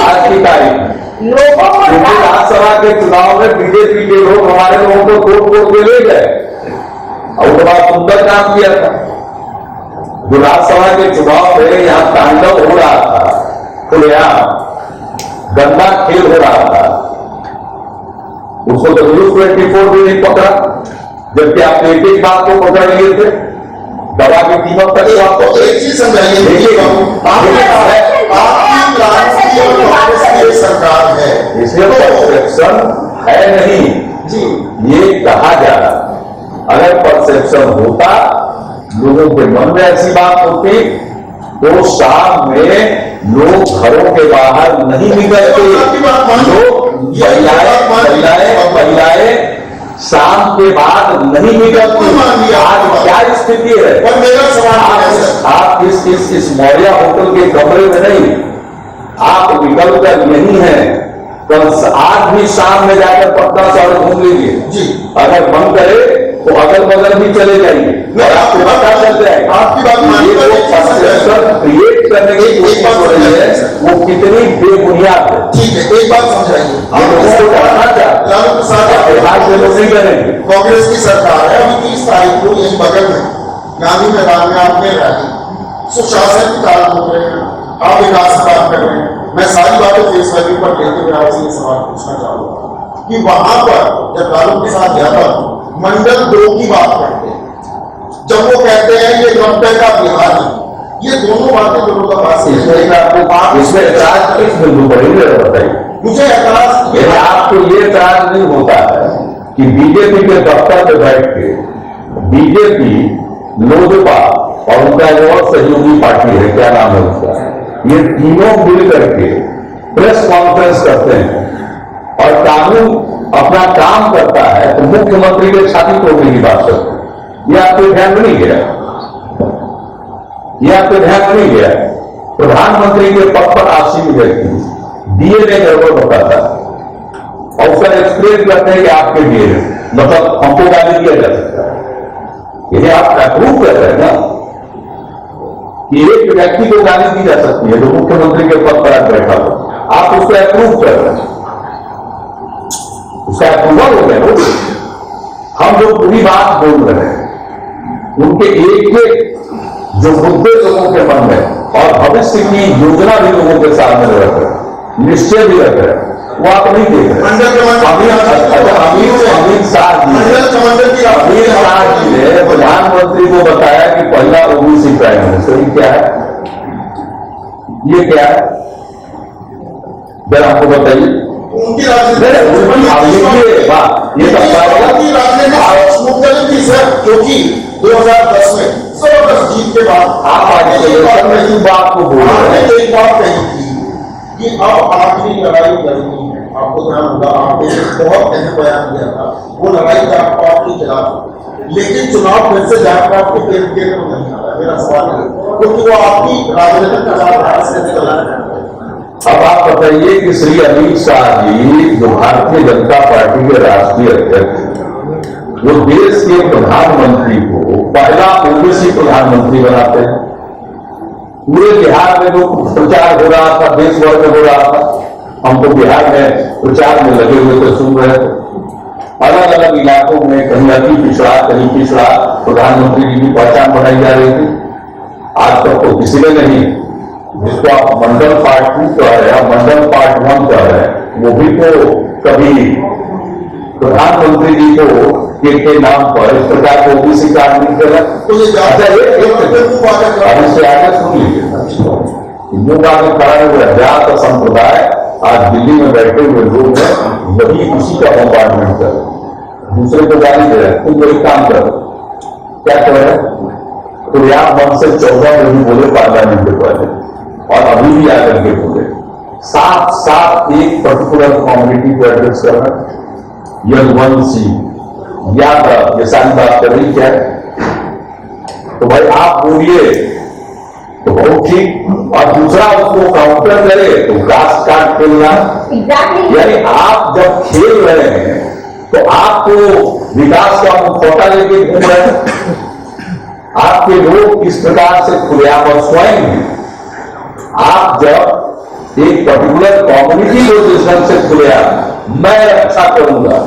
आज की तारीख में। लोगों को क्योंकि राज्यसभा के चुनाव में बीजेपी के लोग हमारे लोगों को तोड़ के ले गए और उसके बाद सुंदर काम किया था। जो राज्यसभा के चुनाव में यहाँ तांडव हो रहा था, खुलेआम गंदा खेल हो रहा था, उसको तो न्यूज 24 भी नहीं पकड़ा, जबकि आप एक बात को पकड़ लिए थे, दवा की कीमत तक आपको एक चीज समझाइए, आपकी सरकार है, इसलिए परसेप्शन है नहीं, जी ये कहा जा रहा। अगर परसेप्शन होता, लोगों के मन में ऐसी बात होती, तो शाम में लोग घरों के बाहर नहीं निकलते। लोग महिलाएं शाम के बाद नहीं निकलती। आज क्या स्थिति है? और मेरा सवाल है सर, आप इस मौर्य होटल के कमरे में नहीं, आप निकल कर यही है। कल आज भी शाम में जाकर पटना शहर घूम लीजिए जी, अगर मन करे तो अगल बगल भी चले जाइए और आपको पता चल जाए आपकी बात ये जो परसेप्शन क्रिएट करने की कोशिश हो रही है वो कितनी बेबुनियाद है। ठीक है, एक बात समझाइए। हम लोगों को जानना चाहते लालू प्रसाद बिहार से लोग नहीं करेंगे। कांग्रेस की सरकार है, अभी 30 तारीख को यही बगल में गांधी मैदान में आपने रैली सुशासन की ताल हो रहे हैं, आप विकास की बात कर रहे हैं। मैं सारी बातें फेस वैल्यू पर लेते हुए आपसे ये सवाल पूछना चाहूंगा कि वहां पर जब लालू प्रसाद यादव मंडल 2 की बात करते हैं, जब वो कहते हैं ये 90 का बिहार है, ये दोनों बातें दोनों का पास इसमें एतराज किस बिंदु पर ही बताइए। मुझे एतराज यदि आपको ये एतराज नहीं होता है कि बीजेपी के दफ्तर में बैठ के बीजेपी, लोजपा और उनका जो और सहयोगी पार्टी है, क्या नाम है उसका, ये तीनों मिल करके प्रेस कॉन्फ्रेंस करते हैं और कानून अपना काम करता है, तो मुख्यमंत्री के छाती तोड़ने की बात करते हैं। ये आपको ध्यान में नहीं गया? ये आपको ध्यान में नहीं गया? प्रधानमंत्री के पद पर आसीन व्यक्ति डीएनए गड़बड़ बताता है और उसका एक्सप्लेन करते हैं कि आपके डीएनए, मतलब हमको गाली दिया जा सकता है। यदि आप अप्रूव कर रहे हैं ना कि एक व्यक्ति को गाली दी जा सकती है जो मुख्यमंत्री के पद पर बैठा हो, आप उसको अप्रूव कर रहे हैं, उसका अप्रूवल हो गया। हम जो पूरी बात बोल रहे हैं उनके एक एक जो मुद्दे लोगों के मन में और भविष्य की योजना भी लोगों के सामने रख रहे, निश्चय भी रख रहे, वो आप नहीं देख रहे। अमित शाह जी ने प्रधानमंत्री को बताया कि पहला ओबीसी प्राइम मिनिस्टर, ये क्या है? ये क्या है? जरा आपको बताइए। उनकी राजनीति सर, क्योंकि 2010 में जबरदस्त जीत के बाद आप बात को बोल रहे हैं। एक बात कही थी कि अब आखिरी लड़ाई लड़नी है। आपको ध्यान होगा, आपने बहुत अहम बयान दिया था, वो लड़ाई जाट पात के खिलाफ, लेकिन चुनाव फिर से जाट पात के केंद्र में नहीं आ रहा। मेरा सवाल है, क्योंकि वो आपकी राजनीतिक विचारधारा से निकल रहा है। अब आप बताइए कि श्री अमित शाह जी जो भारतीय जनता पार्टी के राष्ट्रीय अध्यक्ष, वो देश के प्रधानमंत्री को पहला ओबीसी प्रधानमंत्री बनाते हैं। पूरे बिहार में जो प्रचार हो रहा था, देश भर में हो रहा था, हम तो बिहार में प्रचार में लगे हुए थे, सुन रहे थे। अलग अलग इलाकों में कहीं अति पिछड़ा, कहीं पिछड़ा प्रधानमंत्री जी की पहचान बनाई जा रही थी। आज तक तो किसी ने नहीं, जिसको आप मंडल पार्ट 2 कह रहे हैं, मंडल पार्ट 1 कह रहे हैं, वो भी तो कभी प्रधानमंत्री जी को के नाम पर इस प्रकार को ओबीसी कार्ड नहीं करा। तो ये इससे आगे सुन लीजिए, हिंदू का जो खड़ा हुआ जात संप्रदाय आज दिल्ली में बैठे हुए लोग हैं, वही उसी का बॉम्बार्डमेंट कर, दूसरे को गाली दे रहे, तुम वही काम करो। क्या कर रहे हैं? तो यहाँ मन से 14 में भी बोले पार्लियामेंट के पहले, और अभी भी आकर के बोले, साथ साथ एक पर्टिकुलर कम्युनिटी को एड्रेस कर रहे हैं, यदुवंशी, यादव, ये सारी बात कर रही क्या है? तो भाई आप बोलिए तो बहुत ठीक, और दूसरा उसको काउंटर करे तो कास्ट कार्ड खेलना। यानी आप जब खेल रहे हैं तो आपको विकास का मुखौटा लेके घूम रहे हैं। आपके लोग इस प्रकार से खुलेआम और स्वयं हैं। आप जब एक पर्टिकुलर कम्युनिटी पोजिशन से खुलेआम मैं रक्षा करूंगा,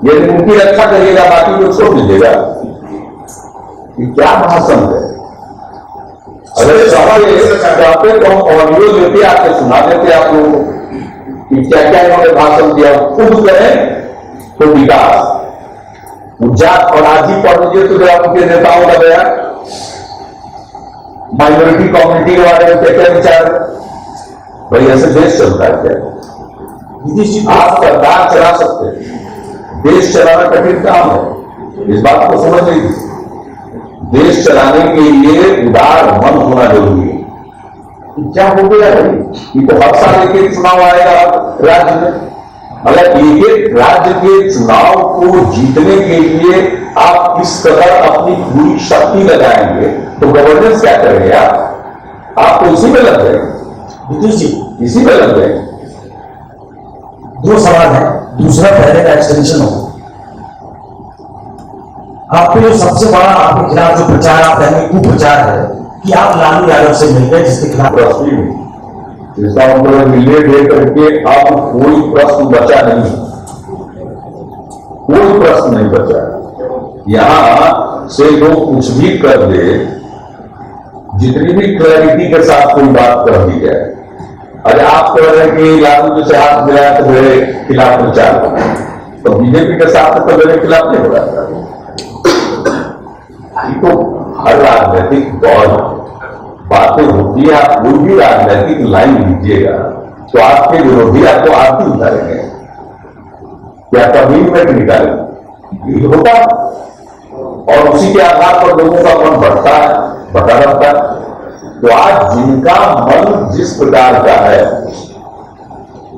यदि उनकी रक्षा करिएगा बाकी लोग छोड़ दीजिएगा, ये क्या भाषण है? अगर चाहते तो हम ऑडियो लेते आपके सुना देते आप लोगों को कि क्या क्या इन्होंने भाषण दिया, खुद करें तो विकास जात और आज ही पढ़ लीजिए तो जरा उनके नेताओं का बयान, माइनॉरिटी कम्युनिटी के बारे में क्या क्या विचार, भाई ऐसे देश चलता है क्या? नीतीश जी आप सरकार चला सकते हैं, देश चलाना कठिन काम है, इस बात को समझ लीजिए। देश चलाने के लिए उदार मन होना जरूरी है। क्या हो गया भाई, ये तो हर साल एक एक चुनाव आएगा राज्य में। अगर एक एक राज्य के चुनाव को जीतने के लिए आप इस कदर अपनी पूरी शक्ति लगाएंगे तो गवर्नेंस क्या करेंगे आप तो इसी में लग गए, नीतीश जी इसी में लग गए। दो सवाल है, दूसरा पहले का एक्सटेंशन हो। आपके जो सबसे बड़ा आपके खिलाफ जो प्रचार आप कहेंगे कुप्रचार है कि आप लालू यादव से मिल गए, जिसके खिलाफ प्रश्न नहीं, इसका मतलब मिले दे करके अब कोई प्रश्न बचा नहीं, कोई प्रश्न नहीं बचा। यहां से लोग कुछ भी कर दे, जितनी भी क्लैरिटी के साथ कोई बात कर दी जाए। अरे आप कह रहे हैं कि लालू जी से हाथ मिलाया तो मेरे खिलाफ प्रचार हो, तो बीजेपी के साथ तो मेरे खिलाफ नहीं हो रहा था। तो हर राजनीतिक दौर बातें होती है, आप कोई भी राजनीतिक लाइन लीजिएगा तो आपके विरोधी आपको आरती उतारेंगे, क्या कभी में निकालेंगे, ये होता है। और उसी के आधार पर लोगों का मन बढ़ता है, बढ़ता रहता है। तो आज जिनका मन जिस प्रकार का है,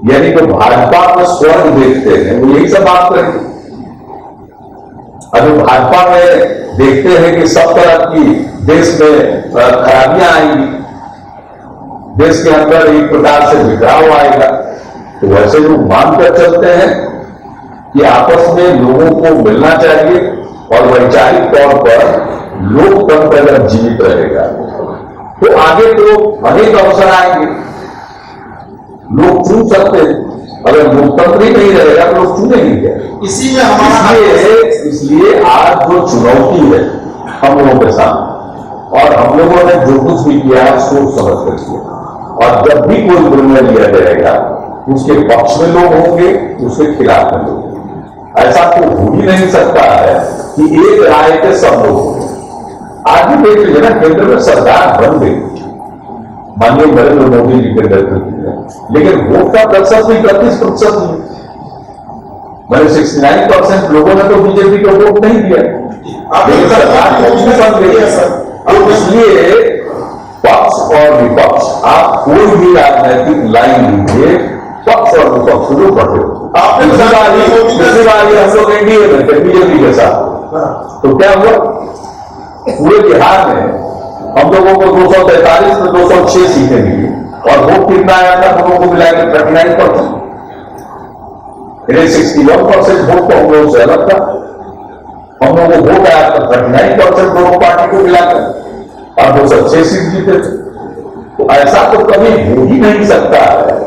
यानी कि भाजपा में स्वर्ग देखते हैं, वो यही सब बात करेंगे। अभी भाजपा में देखते हैं कि सब तरह की देश में खराबियां आएंगी, देश के अंदर एक प्रकार से बिखराव आएगा, तो वैसे लोग मानकर चलते हैं कि आपस में लोगों को मिलना चाहिए और वैचारिक तौर पर लोकतंत्र अगर जीवित रहेगा तो आगे तो अनेक अवसर आएंगे, लोग चुन सकते हैं। अगर लोकतंत्र ही नहीं रहेगा तो लोग चुनेंगे क्या? इसी में हमारा इसलिए आज जो चुनौती है हम लोगों के सामने, और हम लोगों ने जो कुछ भी किया है सोच समझ कर किया, और जब भी कोई निर्णय लिया जाएगा उसके पक्ष में लोग होंगे, उसके खिलाफ में लोग होंगे। ऐसा तो हो ही नहीं सकता है कि एक राय के सब लोग होंगे। आज भी देख लीजिए ना, केंद्र में सरकार बन गई माननीय नरेंद्र मोदी जी के नेतृत्व में, लेकिन वोट का प्रतिशत भी 31% नहीं, मैंने 69% लोगों ने तो बीजेपी को वोट नहीं दिया, लेकिन सरकार बन गई है सर। अब इसलिए पक्ष और विपक्ष, आप कोई भी राजनीतिक लाइन लीजिए, पक्ष और विपक्ष शुरू कर दो। पिछली बार हम लोग एनडीए में थे बीजेपी के साथ, तो क्या हुआ, पूरे बिहार में हम लोगों को 243 में 206 सीटें मिली, और वोट कितना आया था दोनों को मिलाकर 39%। 61% वोट तो हम लोगों से अलग था, हम लोगों को वोट आया था 39% दोनों पार्टी को मिलाकर, और 206 सीट जीते थे। तो ऐसा तो कभी हो ही नहीं सकता है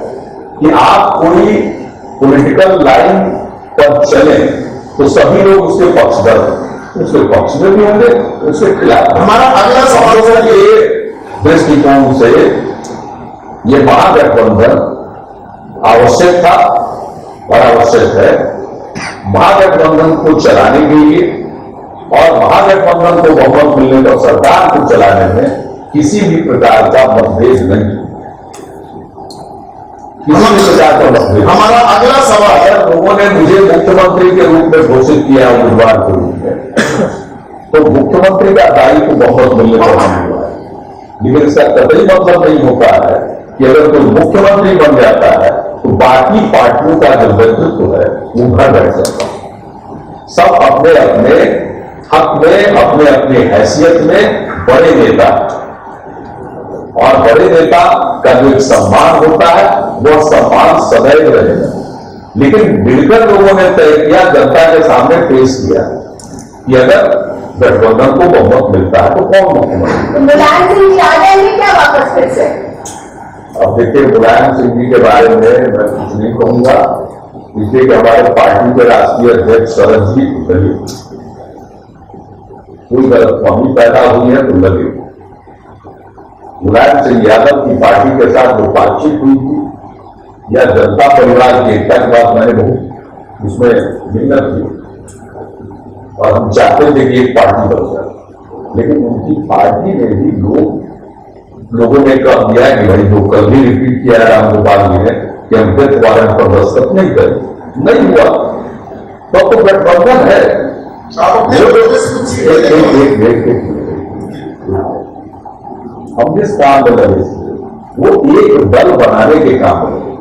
कि आप कोई पॉलिटिकल लाइन पर चले तो सभी लोग उसके पक्षधर, उसके पक्ष में भी होंगे, उसके खिलाफ। हमारा अगला सवाल ये दृष्टिकोण से ये महागठबंधन आवश्यक था और आवश्यक है। महागठबंधन को चलाने के लिए और महागठबंधन को बहुमत मिलने पर सरकार को चलाने में किसी भी प्रकार का मतभेद नहीं, किसी भी प्रकार का मतभेद। हमारा अगला सवाल अगर लोगों ने मुझे मुख्यमंत्री के रूप में घोषित किया उम्मीदवार के रूप में, तो मुख्यमंत्री का दायित्व बहुमत मिलने पर नहीं हुआ है, लेकिन इसका कतई मतलब नहीं होता है कि अगर कोई मुख्यमंत्री बन जाता है तो बाकी पार्टियों का जो नेतृत्व है वो घर बैठ जाता है। सब अपने अपने हक में, अपने अपने हैसियत में बड़े नेता, और बड़े नेता का जो एक सम्मान होता है वह सम्मान सदैव रहेगा। लेकिन मिलकर लोगों ने तय किया, जनता के सामने पेश किया कि अगर गठबंधन को बहुमत मिलता है तो कौन मुख्यमंत्री। तो मुलायम सिंह जी आ जाएंगे क्या वापस फिर से? अब देखिए, मुलायम सिंह जी के बारे में मैं कुछ नहीं कहूंगा, इसलिए कि हमारे पार्टी के राष्ट्रीय अध्यक्ष शरद जी लगे, कोई गलतफहमी पैदा हुई है तो लगे। मुलायम सिंह यादव की पार्टी के साथ जो बातचीत हुई थी या जनता परिवार की एकता की बात, मैंने बहुत उसमें मिन्नत की और हम चाहते थे कि एक पार्टी बन जाए, लेकिन उनकी पार्टी में भी लोगों ने कह दिया कि भाई जो कल भी रिपीट किया राम गोपाल जी ने कि हम डेथ वारंट पर दस्तखत नहीं करें, नहीं हुआ। तो गठबंधन है। आप अपने लोगों से कुछ सीख लेते हैं। हम जिस काम में लगे वो एक दल बनाने के काम में लगे,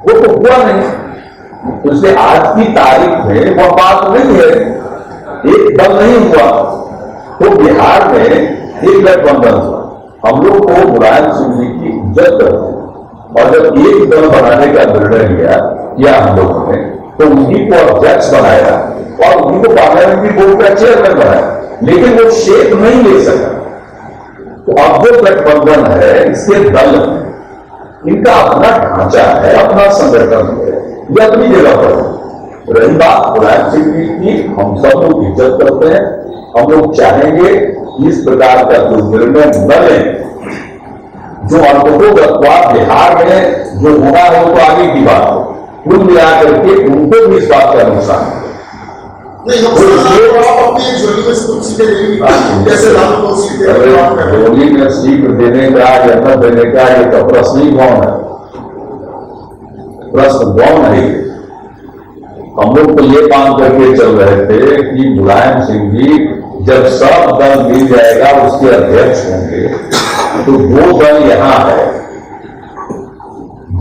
वो तो हुआ नहीं। तो इसलिए आज की तारीख में वह बात नहीं है, एक दल नहीं हुआ। तो बिहार में एक गठबंधन हुआ। हम लोग को मुलायम सिंह जी की इज्जत करते हैं, और जब एक दल बनाने का निर्णय लिया किया हम लोगों ने, तो उन्हीं को अध्यक्ष बनाया और उन्हीं को पार्लियामेंट्री बोर्ड का चेयरमैन बनाया, लेकिन वो शेप नहीं ले सका। तो अब जो गठबंधन है इसके दल हैं, इनका अपना ढांचा है, अपना संगठन है, ये अपनी जगह पर है। रही बात मुलायम सिंह जी की, हम सब लोग इज्जत करते हैं, हम लोग चाहेंगे इस प्रकार का कोई निर्णय न लें जो अंततः बिहार में जो होना है वो तो आगे की बात है। कुल मिलाकर के उनको भी इस बात का नुकसान है। नहीं, आप अपनी झोली में कुछ सीटें लेंगे, जैसे लालू को सीटें झोली में सीट देने का या न देने का ये तो प्रश्न ही गौण है, प्रश्न गौण है। हम लोग तो ये काम करके चल रहे थे कि मुलायम सिंह जी जब सब दल मिल जाएगा उसके अध्यक्ष होंगे, तो वो दल यहां है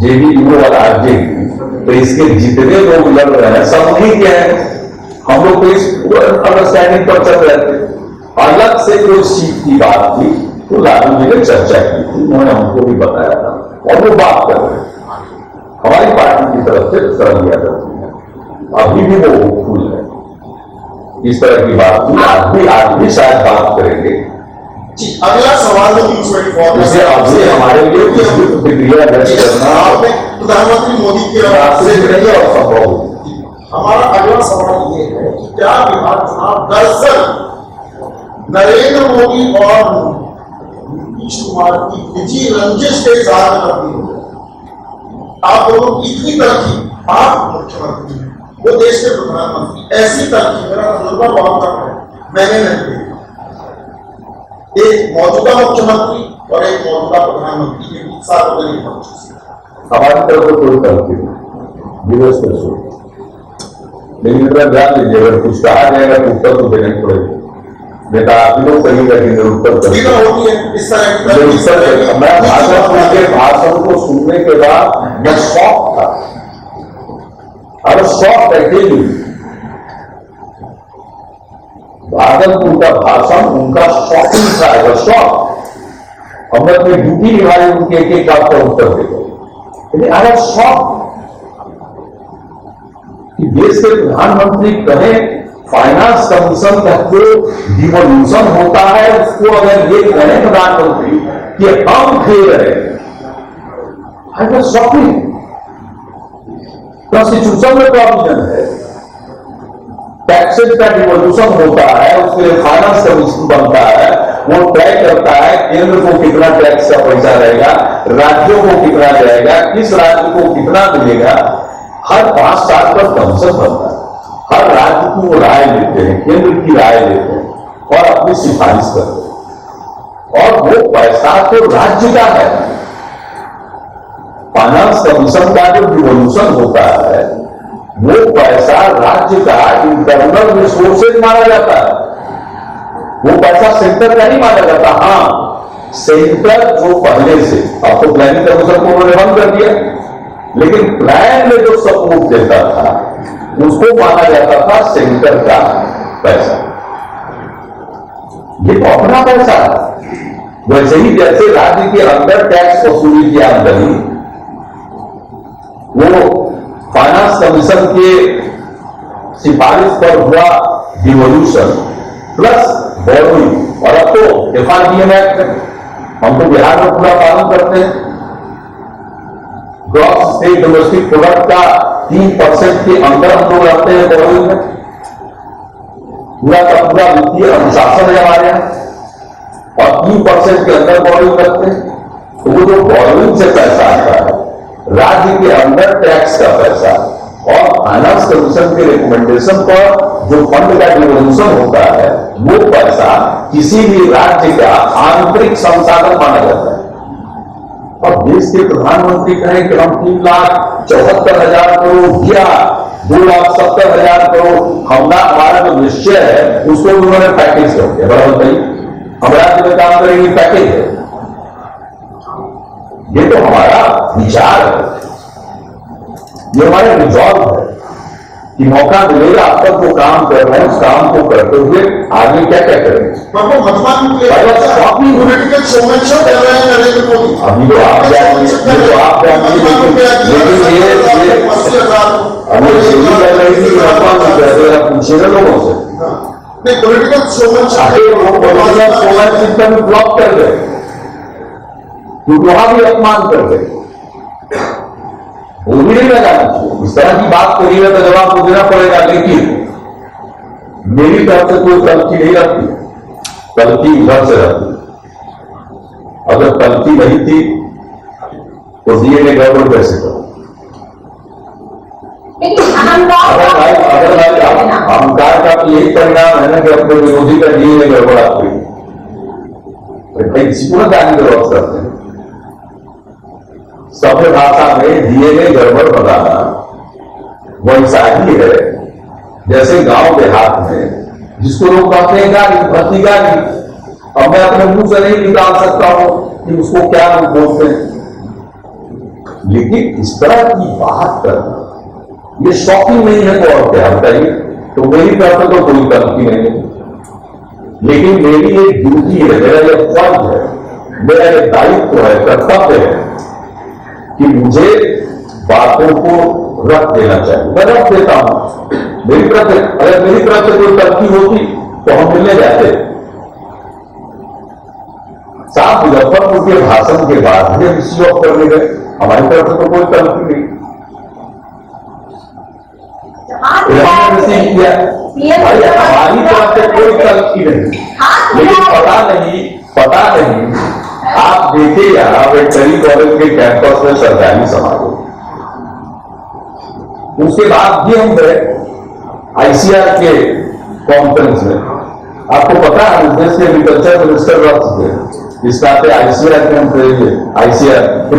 जेडीयू और आरजेडी, तो इसके जितने लोग लड़ रहे हैं सब नहीं क्या है। हम लोग तो इस अंडरस्टैंडिंग पर चल रहे थे। अलग से कोई सीट की बात थी तो लालू जी ने चर्चा की थी, उन्होंने हमको भी बताया था, और वो बात कर रहे हैं हमारी पार्टी की तरफ से सर लिया करती है। अभी भी वो होपफुल है इस तरह की बात की, आज भी शायद बात करेंगे। अगला सवाल है जैसे आपसे हमारे लिए उसकी प्रतिक्रिया व्यक्त करना प्रधानमंत्री मोदी की आपसे नहीं और संभव। हमारा अगला सवाल ये है कि क्या बिहार चुनाव दरअसल नरेंद्र मोदी और नीतीश कुमार की निजी रंजिश के साथ करती है? आप लोगों की इतनी तरक्की, आप मुख्यमंत्री वो देश के प्रधानमंत्री, ऐसी तरक्की मेरा तजुर्बा बहुत कम है, मैंने नहीं देखी। एक मौजूदा मुख्यमंत्री और एक मौजूदा प्रधानमंत्री के बीच सार्वजनिक मंच हमारी तरफ से कोई गलती नहीं, दिवस पर सोच, लेकिन इतना जान लीजिए अगर कुछ कहा जाएगा तो उत्तर तो देना ही पड़ेगा। नेता आप लोग कहीं रखेंगे उत्तर होती है इस तरह। मैं भाषण को सुनने के बाद मैं शॉक था, अरे शॉक है भागलपुर का भाषण उनका शॉकिंग था, शॉक। हमने अपनी ड्यूटी निभाई, उनके एक एक बात का उत्तर दे दो। अरे शॉक कि देश के प्रधानमंत्री कहें फाइनेंस कमीशन का जो डिवोल्यूशन होता है उसको अगर ये कहें प्रधानमंत्री कि हम खेल रहे, आई वाज शॉकिंग। कॉन्स्टिट्यूशन में प्रोविजन है, टैक्सेस का डिवोल्यूशन होता है, उसके लिए फाइनेंस कमीशन बनता है, वो तय करता है केंद्र को कितना टैक्स का पैसा रहेगा, राज्यों को कितना जाएगा, किस राज्य को कितना मिलेगा। हर 5 साल पर कमीशन बनता है, हर राज्य की वो राय लेते हैं, केंद्र की राय लेते हैं और अपनी सिफारिश करते हैं, और वो पैसा तो राज्य का है। फाइनेंस कमीशन का जो डिवोल्यूशन होता है वो पैसा राज्य का इंटरनल रिसोर्सेज माना जाता है, वो पैसा सेंटर का नहीं माना जाता। हाँ, सेंटर जो पहले से, अब तो प्लानिंग कमीशन को उन्होंने बंद कर दिया, लेकिन प्लान में जो सपोर्ट देता था उसको माना जाता था सेंटर का पैसा। ये तो अपना पैसा है। वैसे ही जैसे राज्य के अंदर टैक्स वसूली की आमदनी वो फाइनेंस कमीशन के सिफारिश पर हुआ डिवोल्यूशन प्लस बोरोइंग, और अब तो एफआरडीएम एक्ट हम तो बिहार में पूरा पालन करते हैं। ग्रॉस स्टेट डोमेस्टिक प्रोडक्ट का 3% के अंदर हम लोग रहते हैं बोरोइंग में, पूरा का पूरा वित्तीय अनुशासन है हमारे यहाँ, और 3% के अंदर बोरोइंग करते हैं। तो वो जो बोरोइंग से पैसा आता है, राज्य के अंदर टैक्स का पैसा और फाइनेंस कमीशन के रिकमेंडेशन पर जो फंड का डिवोल्यूशन होता है वो पैसा किसी भी राज्य का आंतरिक संसाधन माना जाता है। अब देश के प्रधानमंत्री कहें कि हम 3,74,000 करोड़ दिया, 2,70,000 करोड़ हमारा जो निश्चय है उसको भी उन्होंने पैकेज कर दिया। बराबर भाई, हम राज्य में काम करेंगे, पैकेज है। ये तो हमारा विचार है, ये हमारा रिजॉल्व है कि मौका मिलेगा, अब तक वो काम कर रहे हैं, उस काम को करते हुए आगे क्या क्या करेंगे। बाबू मतदान के पॉलिटिकल शोमैनशिप कर रहे हैं नरेंद्र मोदी। अभी तो आप जाएंगे, ये तो आप जाएंगे, लेकिन ये अभी यही कह रही थी कि मतदान नहीं करते, आप पूछिएगा लोगों से। नहीं, पॉलिटिकल शोमैनशिप का भी ब्लॉक कर गए, क्योंकि वहां भी अपमान कर गए, वो भी नहीं लगाना चाहिए। इस तरह की बात करिएगा तो जवाब को देना पड़ेगा। लेकिन मेरी तरफ से कोई तलखी नहीं रखती, तलखी उधर से रहती। अगर तलखी नहीं थी तो डीएनए गड़बड़ कैसे करो? अगर अहंकार का यही परिणाम है ना कि अपने विरोधी का डीएनए गड़बड़ आप भाई किसी को ना जाने की जरूरत करते हैं। सभ्य भाषा में डीएनए गड़बड़ बताना वैसा ही है जैसे गांव देहात में जिसको लोग कहते हैं गाली, भर्ती गाली। अब मैं अपने मुंह से नहीं निकाल सकता हूं कि उसको क्या लोग बोलते हैं, लेकिन इस तरह की बात करना ये शॉकिंग नहीं है तो और क्या बताइए। तो मेरी तरफ से तो कोई गलती नहीं है, लेकिन मेरी एक ड्यूटी है, मेरा ये फर्ज है, मेरा ये दायित्व है, कर्तव्य है कि मुझे बातों को रख देना चाहिए। मैं रख देता हूं। मेरी तरफ से अगर मेरी तरफ से कोई तरक्की होती तो हम मिलने जाते। साहब मुजफ्फरपुर के भाषण के बाद मुझे रिसीव ऑफ करने गए, हमारी तरफ से तो कोई तरक्की नहीं, हमने रिसीव किया। हमारी तरफ से कोई तरक्की नहीं, लेकिन पता नहीं आप देखिए यहां वेटनरी कॉलेज के कैंपस में सरकारी समारोह, उसके बाद भी हम गए आईसीआर के कॉन्फ्रेंस में। आपको पता है उस देश के एग्रीकल्चर मिनिस्टर रह चुके हैं, इस नाते आईसीआर के हम आईसीआर के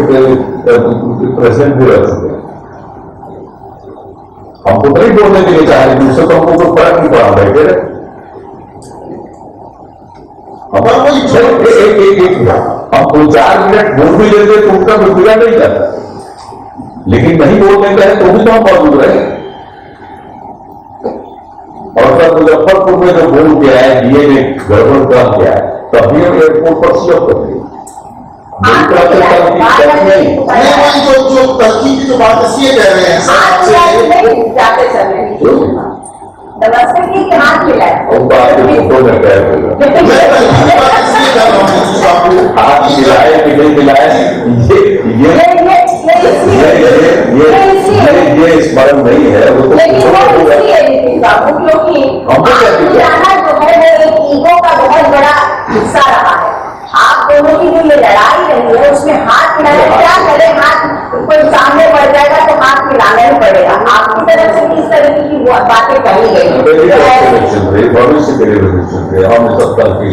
प्रेसिडेंट भी रह चुके हैं। हमको नहीं बोलने के लिए चाहे दूसरे तो हमको कोई फर्क नहीं पड़ा, बैठे रहे। हम 2-4 मिनट बोल भी लेते तो उनका कुछ बिगड़ नहीं जाता, लेकिन नहीं बोलने का है तो भी तो हम मौजूद रहे। और तब मुजफ्फरपुर में जो बोल के आए डीएनए गड़बड़ कर गया तभी हम एयरपोर्ट पर सीएम कर दिए। जो तरक्की की जो बात इसलिए कह रहे हैं जाते चल नमस्ते की हाथ मिलाए फोटो में कह हाथ मिलाए कि नहीं मिलाए ये स्मरण नहीं है। वो तो क्योंकि जाना जो है वो एक ईगो का बहुत बड़ा हिस्सा रहा है। आप दोनों की जो ये लड़ाई रही है उसमें हाथ मिलाना, क्या करे, हाथ कोई सामने पड़ जाएगा तो हाथ मिलाना ही पड़ेगा। आपकी तरफ से किस तरीके की बातें कही गई भविष्य के लिए हम सब गलती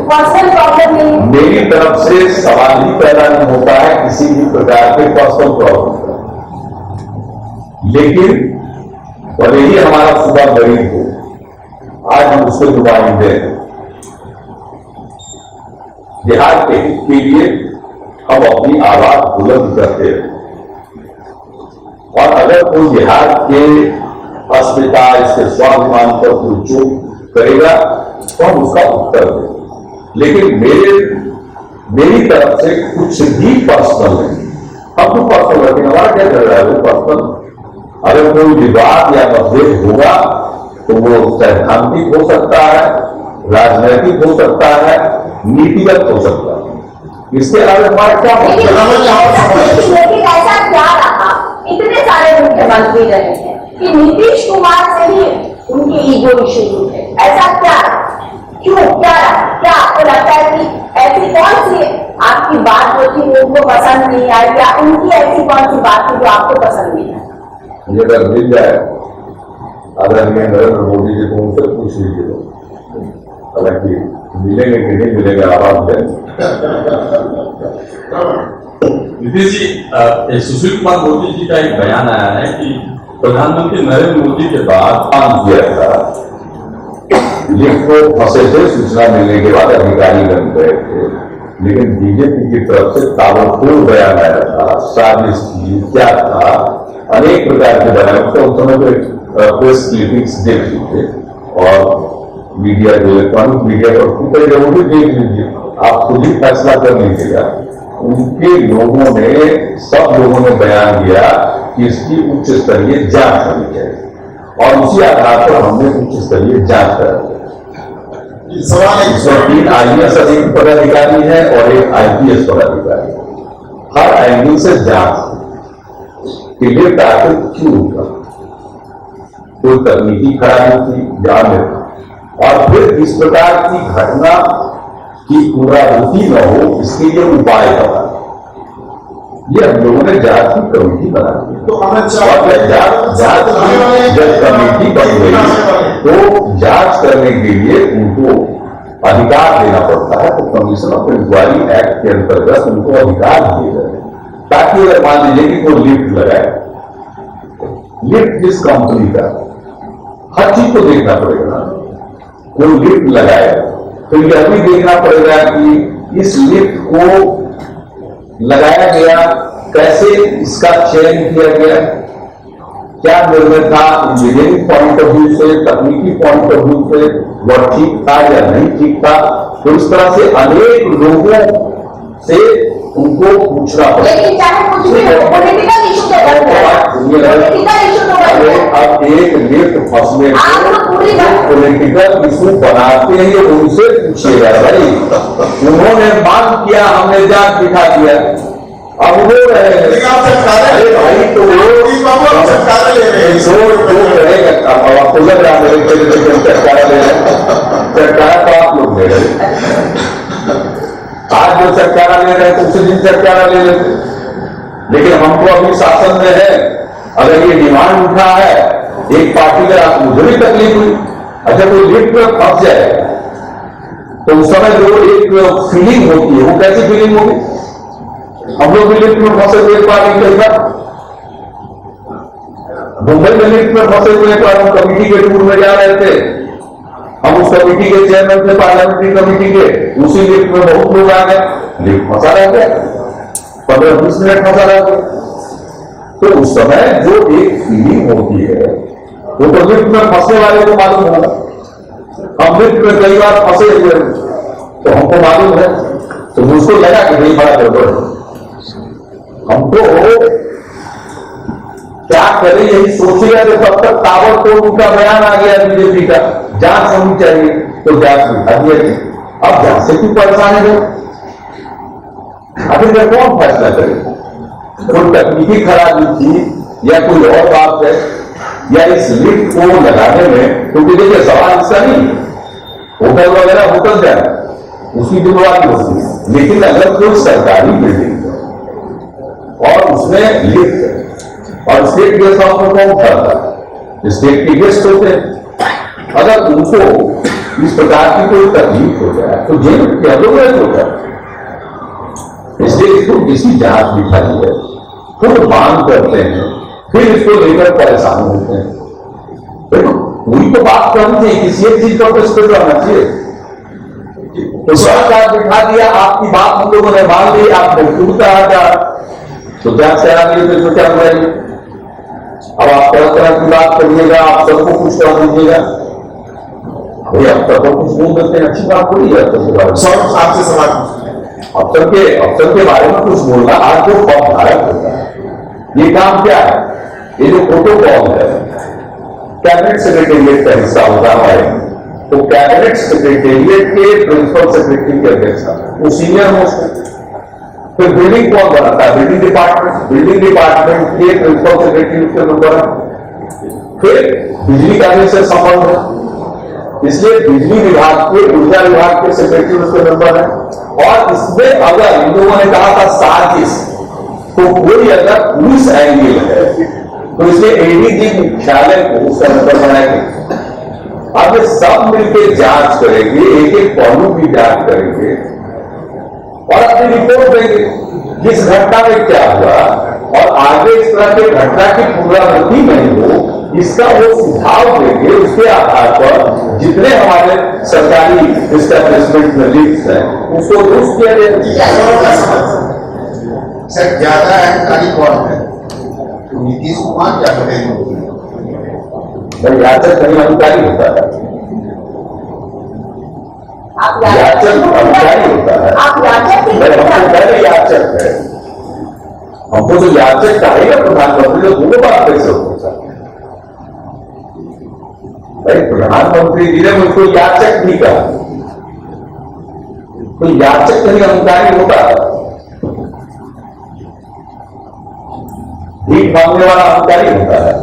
पर्सनल प्रॉब्लम नहीं, मेरी तरफ से सवाल ही पैदा नहीं होता है किसी भी प्रकार के पर्सनल प्रॉब्लम का। लेकिन भले ही हमारा सूबा गरीब हो, आज हम उसके नुमाइंदे हैं। बिहार के हित के लिए हम अपनी आवाज बुलंद करते हैं, और अगर कोई बिहार के अस्मिता, इसके स्वाभिमान पर कोई चोट करेगा तो हम उसका उत्तर दें। लेकिन मेरी तरफ से कुछ भी पर्सनल नहीं। हम तो पर्सनल रखें, हमारा क्या कर रहा है वो पर्सनल। अगर कोई विवाद या मतभेद होगा तो वो सैद्धांतिक हो सकता है, राजनैतिक हो सकता है, नीतिगत हो सकता है। इसके अलावा हमारा क्या लेकिन ऐसा क्या रहा, इतने सारे मुख्यमंत्री रहे हैं कि नीतीश कुमार से ही उनकी ईगो इश्यू है। ऐसा क्या रहा, क्यों, क्या रहा? क्या आपको लगता है कि ऐसी कौन सी आपकी बात जो थी वो उनको पसंद नहीं आई, या उनकी ऐसी कौन सी बात थी जो आपको पसंद नहीं आई? ये अगर मिल जाए आदरणीय नरेंद्र मोदी जी को उनसे पूछ लीजिए, हालांकि मिलेंगे कि नहीं मिलेंगे आवाज दें। नीतीश जी, सुशील कुमार मोदी जी का एक बयान आया है कि प्रधानमंत्री नरेंद्र मोदी के बाद काम किया था, लिफ्ट को फंसे थे, सूचना मिलने के बाद अधिकारी बन गए थे, लेकिन बीजेपी की तरफ से ताबड़तोड़ बयान आया था, साजिश थी, क्या था, अनेक प्रकार के बयान थे। उस समय तो प्रेस क्लिपिंग्स देख लीजिए और मीडिया जो इलेक्ट्रॉनिक मीडिया पर वो भी देख लीजिए, आप खुद ही फैसला कर लीजिएगा। उनके लोगों ने, सब लोगों ने बयान दिया कि इसकी उच्च स्तरीय जांच होनी चाहिए और उसी आधार पर हमने उच्च स्तरीय जांच करा। सवाल है इसमें 3 IAS पदाधिकारी है और 1 IPS पदाधिकारी। हर एंगल से जांच कि लिफ्ट आखिर क्यों रुका, कोई तकनीकी खराबी थी, जान में, और फिर इस प्रकार की घटना की पुनरावृत्ति न हो इसके लिए उपाय बना। ये हम लोगों ने जांच की कमेटी बना दी। तो अमित शाह और जांच जब कमेटी बन गई तो जांच करने के लिए उनको अधिकार देना पड़ता है। तो कमीशन ऑफ इंक्वायरी एक्ट के अंतर्गत उनको अधिकार दिए गए ताकि अगर मान लीजिए कि कोई लिफ्ट लगाए, लिफ्ट किस कंपनी का, हर चीज को देखना पड़ेगा। कोई लिफ्ट लगाए तो यह भी देखना पड़ेगा कि इस लिफ्ट को लगाया गया कैसे, इसका चयन किया गया, क्या निर्णय था, इंजीनियरिंग पॉइंट ऑफ व्यू से, तकनीकी पॉइंट ऑफ व्यू से वह ठीक था या नहीं ठीक था। तो इस तरह से अनेक लोगों से उनको पूछना पड़ेगा। लेकिन चाहे कुछ भी हो, पॉलिटिकल इशू तो बन गया, पॉलिटिकल इशू तो बन गया। अब एक लिफ्ट फंसने आप लोग पूरी बात पॉलिटिकल इशू बनाते हैं, उनसे पूछिएगा भाई। उन्होंने मांग किया, हमने जांच दिखा दिया, अब वो रहे अरे भाई तो वो सरकार ले रहे हैं। रहेगा। अब आपको लग रहा है सरकार ले रहे, सरकार तो आप लोग ले रहे। आज जो सरकार ले रहे तो उसी दिन सरकार ले लेते, लेकिन हमको अभी शासन में है। अगर ये डिमांड उठा है एक पार्टी का, मुझे भी तकलीफ हुई। अच्छा कोई लिफ्ट में फंस जाए तो उस समय जो एक फीलिंग होती है वो कैसी फीलिंग होगी। हम लोग भी लिफ्ट में फंसे हुए एक बार, मुंबई में लिफ्ट में फंसे हुए एक बार, हम कमेटी के टूर में जा रहे थे। हम उस कमेटी के चेयरमैन थे, पार्लियामेंट्री कमेटी के, उसी लिफ्ट में बहुत लोग आ गए, लिफ्ट फंसा रह गया, 15-20 मिनट फंसा रह गया। तो उस समय जो एक फीलिंग होती है वो तो लिफ्ट में फंसने वाले को मालूम होगा। हम लिफ्ट में कई बार फंसे हुए तो हमको मालूम है, तो मुझको लगा कि नहीं बड़ा गड़बड़ है। हमको क्या करें यही सोचेगा तो तब तक ताबड़तोड़ उनका बयान आ गया बीजेपी का, जांच होनी चाहिए, तो जांच बिठा दिया गया। अब जांच से क्यों परेशानी हो, अभी तक कौन फैसला करेगा। कोई तकनीकी खराबी थी या कोई और बात है, या इस लिफ्ट को लगाने में, क्योंकि देखिए सवाल इसका नहीं, होटल वगैरह होटल जाए उसकी जिम्मेवारी होती है, लेकिन अगर कोई सरकारी बिल्डिंग और उसमें लिफ्ट और स्टेट गेस्ट हाउस में कौन करता है, स्टेट के गेस्ट होते हैं, अगर उनको इस प्रकार की कोई तकलीफ हो जाए तो जेल क्या लोग होता है। इसलिए इसको किसी जांच दिखाई है, खुद मांग करते हैं, फिर इसको लेकर परेशान होते हैं। देखो पूरी तो बात करनी चाहिए, किसी एक चीज का तो स्पष्ट रहना चाहिए। तो सरकार बिठा दिया, आपकी बात हम लोगों ने मान ली, आप मजबूत कहा तो जांच करा दिए तो क्या बुराई। अब आप तरह तरह की बात करिएगा, आप सबको कुछ कर दीजिएगा, भाई अब तक कुछ बोल देते हैं, अच्छी बात थोड़ी है। आपसे सवाल अफसर के बारे में कुछ बोलना, आज जो भारत होता है ये काम क्या है, ये जो प्रोटोकॉल है कैबिनेट सेक्रेटेरिएट का हिस्सा होता है, तो कैबिनेट सेक्रेटेरिएट के प्रिंसिपल सेक्रेटरी के अध्यक्ष वो सीनियर मोस्ट है। फिर बिल्डिंग कौन बनाता है, बिल्डिंग डिपार्टमेंट के प्रिंसिपल सेक्रेटरी उसके नंबर है। फिर बिजली का भी से संबंध है, इसलिए बिजली विभाग के, ऊर्जा विभाग के सेक्रेटरी उसके नंबर है। और इसमें अगर इन लोगों ने कहा था साजिश, तो कोई अगर पुलिस एंगल है तो इसलिए एडीजी मुख्यालय को उसका नंबर बनाएंगे। अब ये सब मिलकर जांच करेंगे, एक एक पहलू की जांच करेंगे और अपनी रिपोर्ट देंगे किस घटना में क्या हुआ और आगे इस तरह की घटना की पुनरावृत्ति नहीं हो, इसका वो सुझाव देंगे। उसके आधार पर जितने हमारे सरकारी एस्टेब्लिशमेंट में लीक्स हैं उसको दुरुस्त किया जाएगा। सर ज्यादा अहंकारी कौन है? नीतीश कुमार क्या करेंगे? भाई याचक कहीं अधिकारी होता है, आप याचक अधिकारी होता है। आप याचक ही भाई हमको पहले याचक है, हमको तो याचक कहेगा प्रधानमंत्री, तो दोनों बात कैसे हो सकता है? भाई प्रधानमंत्री जी ने मुझको याचक नहीं कहा, तो याचक कहीं अधिकारी होता है? भीख मांगने वाला अधिकारी होता है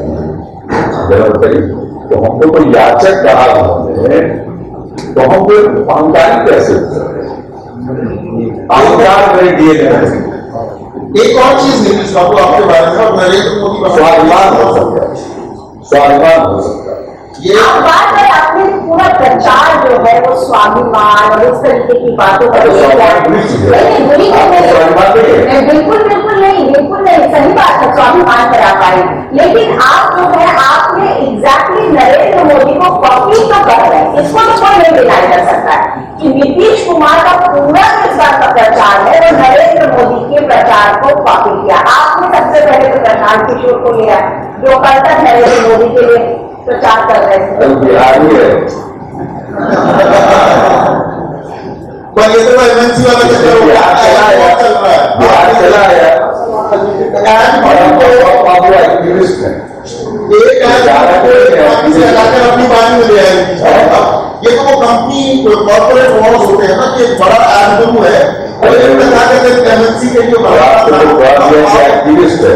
तो हमको तो याचक कहा उन्होंने, तो हम फिर अहंकारी कैसे अहंकार में दिए गए। एक और चीज नीतीश बाबू आपके बारे में, और नरेंद्र मोदी का स्वाभिमान हो सकता है, स्वाभिमान हो सकता है। ये आप बात है, आपने पूरा प्रचार जो है वो स्वाभिमान और इस तरीके की बातों पर स्वाभिमान बुरी चीज है। नहीं, बुरी चीज आपको स्वाभिमान नहीं है। नहीं, बिल्कुल बिल्कुल नहीं, सही बात है, स्वाभिमान पर आप आए। लेकिन आप जो है आपने एग्जैक्टली नरेंद्र मोदी को कॉपी तो कर रहे हैं, इसको तो कोई नहीं दिलाया जा सकता है कि नीतीश कुमार का पूरा इस बात का प्रचार है वो नरेंद्र मोदी के प्रचार को कॉपी किया। आपने सबसे पहले तो प्रशांत किशोर को लिया जो कल तक नरेंद्र मोदी के लिए प्रचार कर रहे थे। बिहारी है, पर ये तो एमएनसी वाला चक्कर हो गया, बिहार चल रहा है। बिहार चला है और एक्टिविस्ट है। एक लगाकर अपनी बाजी में ले आएगी। ये तो वो कंपनी कॉर्पोरेट वॉर्स होते हैं ना कि एक बड़ा एल्बम है और एक जाकर एमएनसी के लिए एक्टिविस्ट है,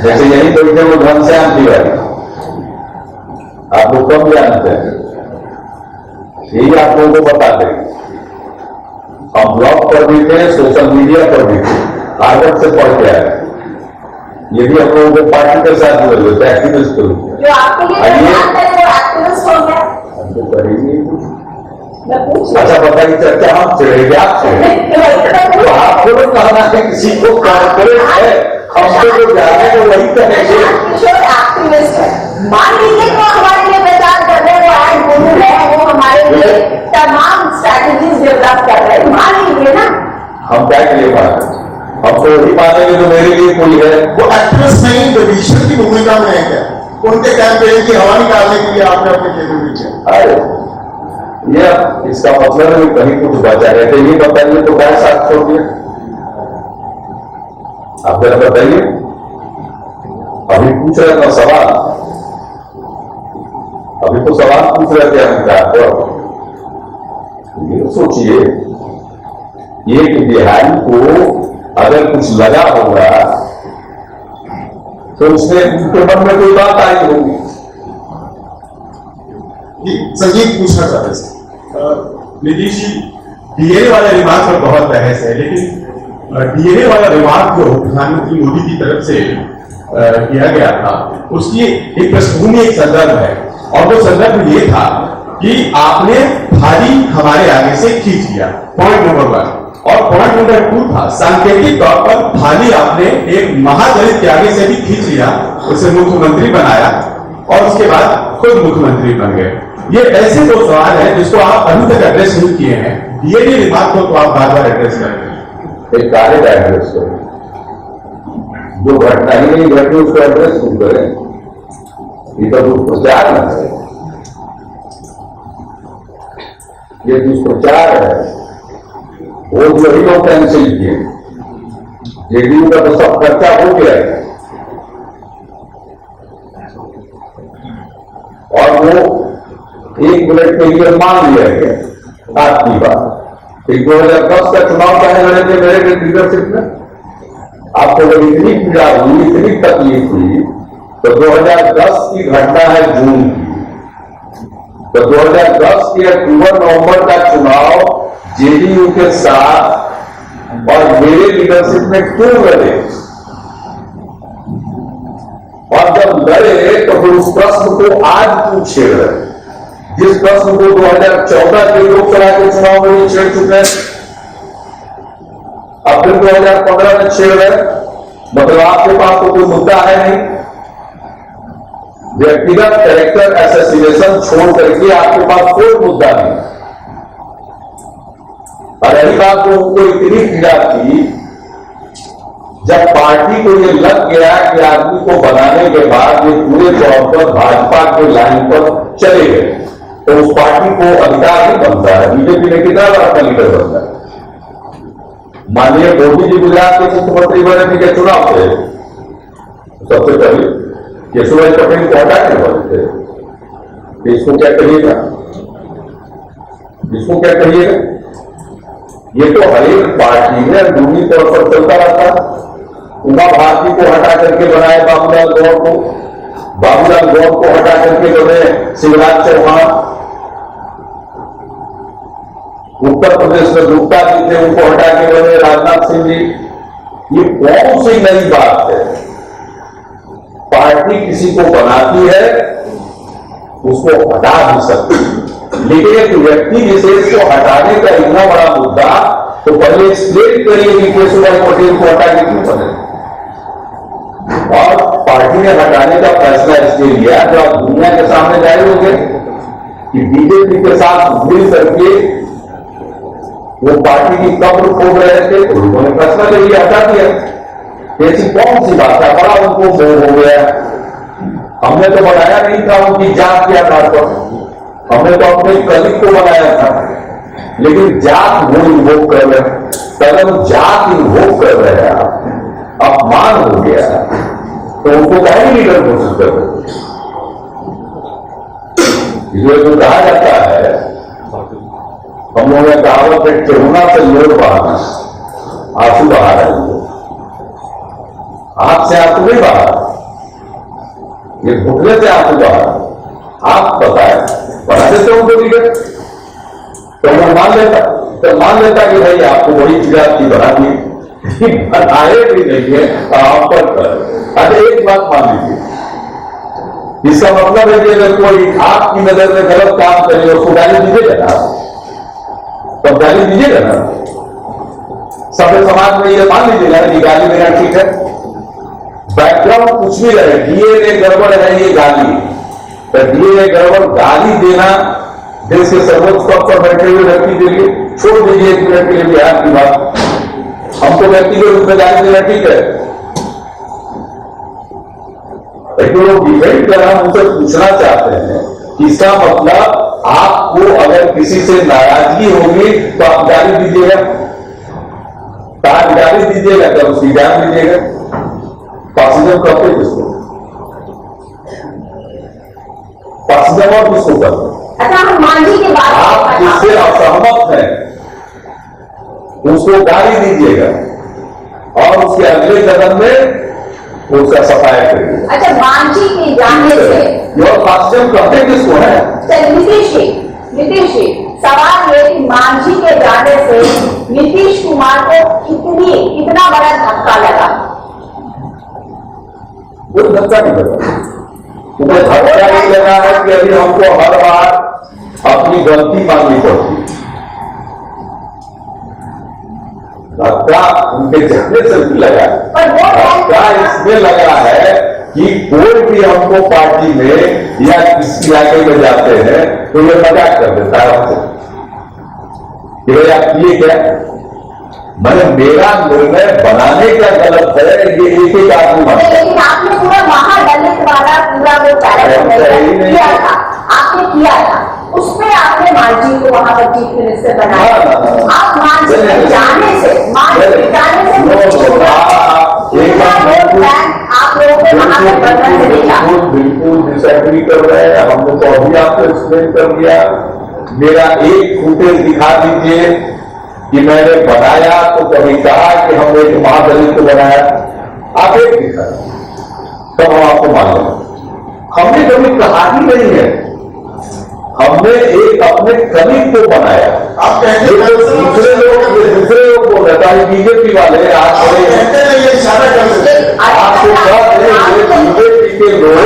जैसे यही बैठे वो घनश्याम तिवारी, आप लोग कम जानते हैं, यही आप लोगों को बता दें। हम ब्लॉग पर भी थे, सोशल मीडिया पर भी थे, हार्वर्ड से पढ़ के आए, ये भी हम लोगों को पार्टी के साथ जुड़े हुए थे, एक्टिविस्ट के रूप में। जो आपके लिए प्रचार करे वो एक्टिविस्ट हो गया। हमको करेंगे मैं पूछ अच्छा बताइए, चर्चा हम चढ़ेंगे आप चढ़े तो आपको लोग कहना है किसी को कॉर्पोरेट है, हमको जो जाने को वही करेंगे। किशोर एक्टिविस्ट है, मान लीजिए वो हमारे लिए प्रचार कर रहे हैं, वो आज गुरु है, वो हमारे लिए तमाम स्ट्रैटेजीज डेवलप कर रहे हैं, मान लीजिए ना। हम क्या के लिए माने, हम तो वही मानेंगे जो मेरे लिए कोई है। वो एक्ट्रेस नहीं विभीषण की भूमिका में है क्या? उनके कैंपेन की हवा निकालने के लिए आपने अपने कैबिनेट अरे ये इसका मतलब है कहीं कुछ बचा है, तो ये बताइए तो क्या साथ छोड़ दिया, आप जरा बताइए। अभी पूछ रहे थे सवाल, अभी तो सवाल पूछ रहे थे हम क्या, ये सोचिए एक बिहारी को अगर कुछ लगा होगा तो उसने उनके मन में कोई बात आई होगी। संजीव पूछना चाहते थे नीतीश जी, डीएनए वाला रिमार्क पर बहुत बहस है, लेकिन डीएनए वाला रिमार्क जो प्रधानमंत्री मोदी की तरफ से किया गया था उसकी एक पृष्ठभूमि, एक संदर्भ है, और वो संदर्भ ये था कि आपने थाली हमारे आगे से खींच लिया, पॉइंट नंबर 1। और पॉइंट नंबर 2 था सांकेतिक तौर पर थाली आपने एक महादलित के आगे से भी खींच लिया, उसे मुख्यमंत्री बनाया और उसके बाद खुद मुख्यमंत्री बन गए। ये ऐसे दो सवाल हैं जिसको आप अभी तक एड्रेस नहीं किए हैं। डीएनए रिमार्क को तो आप बार बार एड्रेस करते हैं, एक कार्य का एड्रेस करें, जो घटना ही नहीं घटी उसको एड्रेस क्यों करें, ये तो दुष्प्रचार है, ये दुष्प्रचार है। वो जो ही लोग कैंसिल किए, जेडीयू का तो सब खर्चा हो गया है और वो 1 मिनट के लिए मान लिया गया आपकी बात। फिर 2010 का चुनाव चाहे लड़े थे मेरे लीडरशिप में, आपको जब इतनी पीड़ा हुई, इतनी तकलीफ हुई, तो 2010 की घटना है जून की, तो 2010 के अक्टूबर नवंबर का चुनाव जेडीयू के साथ और मेरे लीडरशिप में क्यों लड़े? और जब लड़े तो फिर उस प्रश्न को आज क्यों छेड़ रहे? जिस प्रश्न को 2014 के लोकसभा के चुनाव में भी छेड़ चुके हैं, अब फिर 2015 में छेड़ रहे, मतलब आपके पास तो कोई मुद्दा है नहीं। व्यक्तिगत कैरेक्टर एसेसिनेशन छोड़ करके आपके पास कोई मुद्दा नहीं। और रही बात तो उनको इतनी पीड़ा थी, जब पार्टी को ये लग गया कि आदमी को बनाने के बाद ये पूरे तौर पर भाजपा के लाइन पर चले गए, तो उस पार्टी को अधिकार नहीं बनता है। बीजेपी ने कितना बड़ा लीडर बनता है। माननीय मोदी जी गुजरात के मुख्यमंत्री बने थे चुनाव से, सबसे पहले केशुभाई पटेल को हटा के बने थे। इसको क्या कहिएगा, इसको क्या कहिएगा? ये तो हर एक पार्टी में दूरी तौर पर चलता रहता। उमा भारती को हटा करके बनाए बाबूलाल गौर को, बाबूलाल गौर को हटा करके बने शिवराज चौहान। उत्तर प्रदेश में गुप्ता जी थे, उनको हटा के बने राजनाथ सिंह जी। ये कौन सी नई बात है? पार्टी किसी को बनाती है, उसको हटा भी सकती है, लेकिन एक व्यक्ति विशेष को हटाने का इतना बड़ा मुद्दा, तो पहले एक्सप्लेन करिए कि केशुभाई पटेल को हटा के क्यों बने। और पार्टी ने हटाने का फैसला इसलिए लिया, जो आप दुनिया के सामने जाहिर हो गए कि बीजेपी के साथ मिल करके वो पार्टी की कब्र खोद रहे थे, तो उन्होंने फैसला ले लिया, हटा दिया। ऐसी कौन सी बात है? बड़ा उनको मोह हो गया। हमने तो बनाया नहीं था उनकी जात के आधार पर, हमने तो अपने कलिक को बनाया था, लेकिन जात वो इन्वोक कर रहे हैं। कलम जात इन्वोक कर रहे हैं, अपमान हो गया, तो उनको कहीं लीडर घोषित कर रहे। इसलिए तो कहा जाता है, हम लोगों ने कहावत है, चरुणा से लोट बहाना, आंसू बहा रहे हैं, आंख से आंसू नहीं बहा, ये घुटने से आंसू बहा। आप बताएं, बना देते हो उनको लीडर? तो वो मान लेता कि भाई आपको बड़ी चीज आपकी बना दी, बनाए भी नहीं है आप पर कर। अच्छा एक बात मान लीजिए, इसका मतलब है कि अगर कोई आपकी नजर में गलत काम करे, उसको गाली दीजिएगा ना? तब गाली दीजिएगा ना? सभ्य समाज में ये मान लीजिएगा कि गाली देना ठीक है, बैकग्राउंड कुछ भी रहे, डीएनए गड़बड़ है ये गाली, तो डीएनए गड़बड़ गाली देना देश के सर्वोच्च पद पर बैठे हुए व्यक्ति के लिए, छोड़ दीजिए एक मिनट के लिए बिहार की बात, हमको व्यक्ति के रूप में गाली देना ठीक है, लेकिन वो डिबेट कर हम उनसे पूछना चाहते हैं, इसका मतलब आपको अगर किसी से नाराजगी होगी तो आप गाली दीजिएगा, ताज गाली दीजिएगा, तो उसकी जान दीजिएगा। पासिज्म करते किसको? पासिज्म और किसको करते? अच्छा, हम मांझी की बात आप जिससे असहमत हैं उसको गाली दीजिएगा और उसके अगले कदम में उसका सफाया करिए। अच्छा, मांझी के जाने से और पासिज्म करते किसको है? नीतीश जी, सवाल ये कि मांझी के जाने से नीतीश कुमार को कितना बड़ा धक्का लगा? कोई धक्का नहीं लगा। उन्हें धक्का नहीं लगा है कि अभी हमको हर बार अपनी गलती माननी पड़ती। धक्का उनके जाने से भी लगा, धक्का इसमें लगा है कि कोई भी हमको पार्टी में या किसी इलाके में जाते हैं तो ये मजाक कर देता है हमसे कि भाई आप किए क्या? मैंने मेरा निर्णय बनाने का गलत है, ये एक आदमी मानता है। लेकिन आपने पूरा महादलित वाला पूरा वो कैरेक्टर किया था, आपने किया था, उसमें आपने मांझी को वहां पर चीफ मिनिस्टर बनाया। आप मांझी के जाने से आप लोगों को वहां पर बदलने से देखा। बिल्कुल डिसएग्री कर रहे हैं, हमने तो अभी आपको एक्सप्लेन कर दिया। मेरा एक फुटेज दिखा दीजिए कि मैंने बनाया तो कभी कहा कि हमने एक महादलित को बनाया, आप एक दिखा तब हम आपको मान लें। हमने कभी कहा ही नहीं है, हमने एक अपने कलीग को बनाया। आप कहते दूसरे लोग बोल रहे थे, बीजेपी वाले आज कहते हैं ये इशारा कर आपसे कह रहे हैं ये बीजेपी के लोग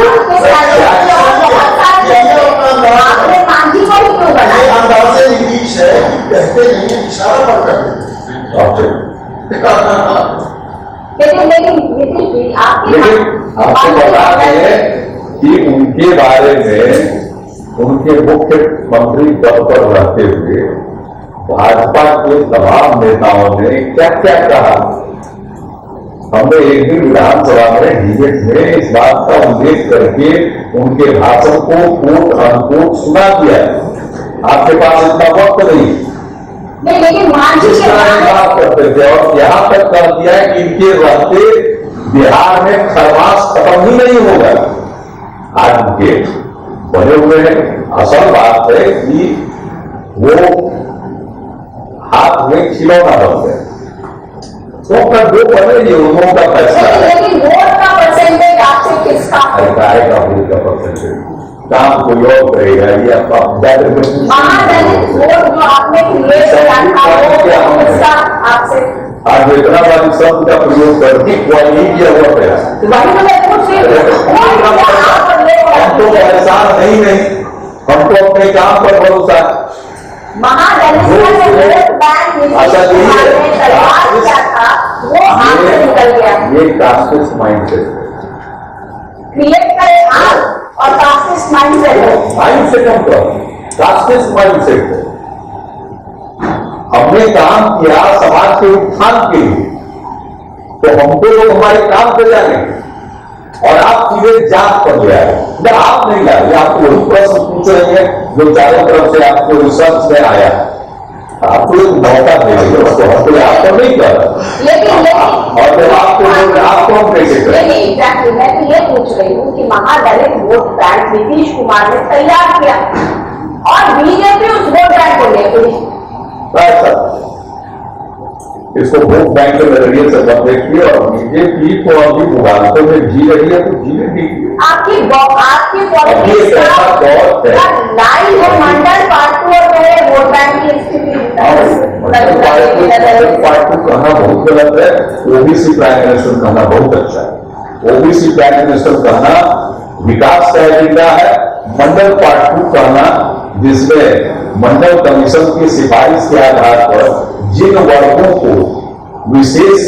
आपने मांझी को ही क्यों ये बनाया? अंदाजे नीतीश है कि कहते नहीं है, इशारा पर कर देते लेकिन नीतीश जी आपके लेकिन आपको बता दें कि उनके बारे में उनके मुख्यमंत्री पद पर रहते हुए भाजपा के तमाम नेताओं ने क्या क्या कहा। हमने एक दिन विधानसभा में डिबेट में इस बात का उल्लेख करके उनके भाषण को कोट अनकोट सुना दिया। आपके पास इतना वक्त नहीं लेकिन मांझी जिस के तरह बारे बात करते थे, और यहाँ तक कह दिया है कि इनके रहते बिहार में खरमास खत्म ही नहीं होगा। आज उनके बने हुए हैं। असल बात है कि वो हाथ में खिलौना बन गए, तो अपना जो बने उन लोगों का फैसला है। लेकिन वोट का परसेंटेज आपसे किसका? सरकार का वोट का परसेंटेज काम कोई और करेगा, ये आपका महादलित वोट जो आपने क्रिएट किया था वो किसका आपसे? आज इतना बारी शब्द का प्रयोग करके नहीं किया हुआ प्रयास। वही तो मैं पूछ रही हूँ। हम तो परेशान नहीं, हम तो अपने काम पर भरोसा है। महादलित का जो वोट बैंक नीतीश कुमार ने तैयार किया था वो हाथ से निकल गया। ये कास्टिस्ट माइंडसेट है। क्रिएट करे आप और कास्टिस्ट माइंडसेट हो। माइंडसेट हम कास्टिस्ट माइंडसेट है। हमने काम किया समाज के उत्थान के लिए, तो हमको लोग हमारे काम पे जाने और आप सीधे जात पर ले आए। आप नहीं लाए, आपको वही प्रश्न पूछ रहे हैं जो चारों तरफ से आपको रिसर्च में आया। आपको एक मौका दे रही है, उसको हम कोई आप तो नहीं कर रहे। लेकिन और जब आपको आपको हम कैसे करें? एग्जैक्टली मैं तो ये पूछ रही हूँ कि महादलित वोट बैंक नीतीश कुमार ने तैयार किया और बीजेपी उस वोट बैंक को ले गई। इसको वोट बैंक के नजरिए से मत देखिए, और बीजेपी को अभी मुगालतों में जी रही है तो जीने दीजिए। आपकी पॉलिटिक्स अभी एक ऐसा दौर है। का लाइन है मंडल पार्टी और मेरे वोट बैंक की स्थिति पार्टी कहना बहुत गलत है, ओबीसी प्राइम मिनिस्टर कहना बहुत अच्छा है। ओबीसी प्राइम मिनिस्टर कहना विकास का एजेंडा है, मंडल पार्टी कहना जिसमें मंडल कमीशन की सिफारिश के आधार पर जिन वर्गों को विशेष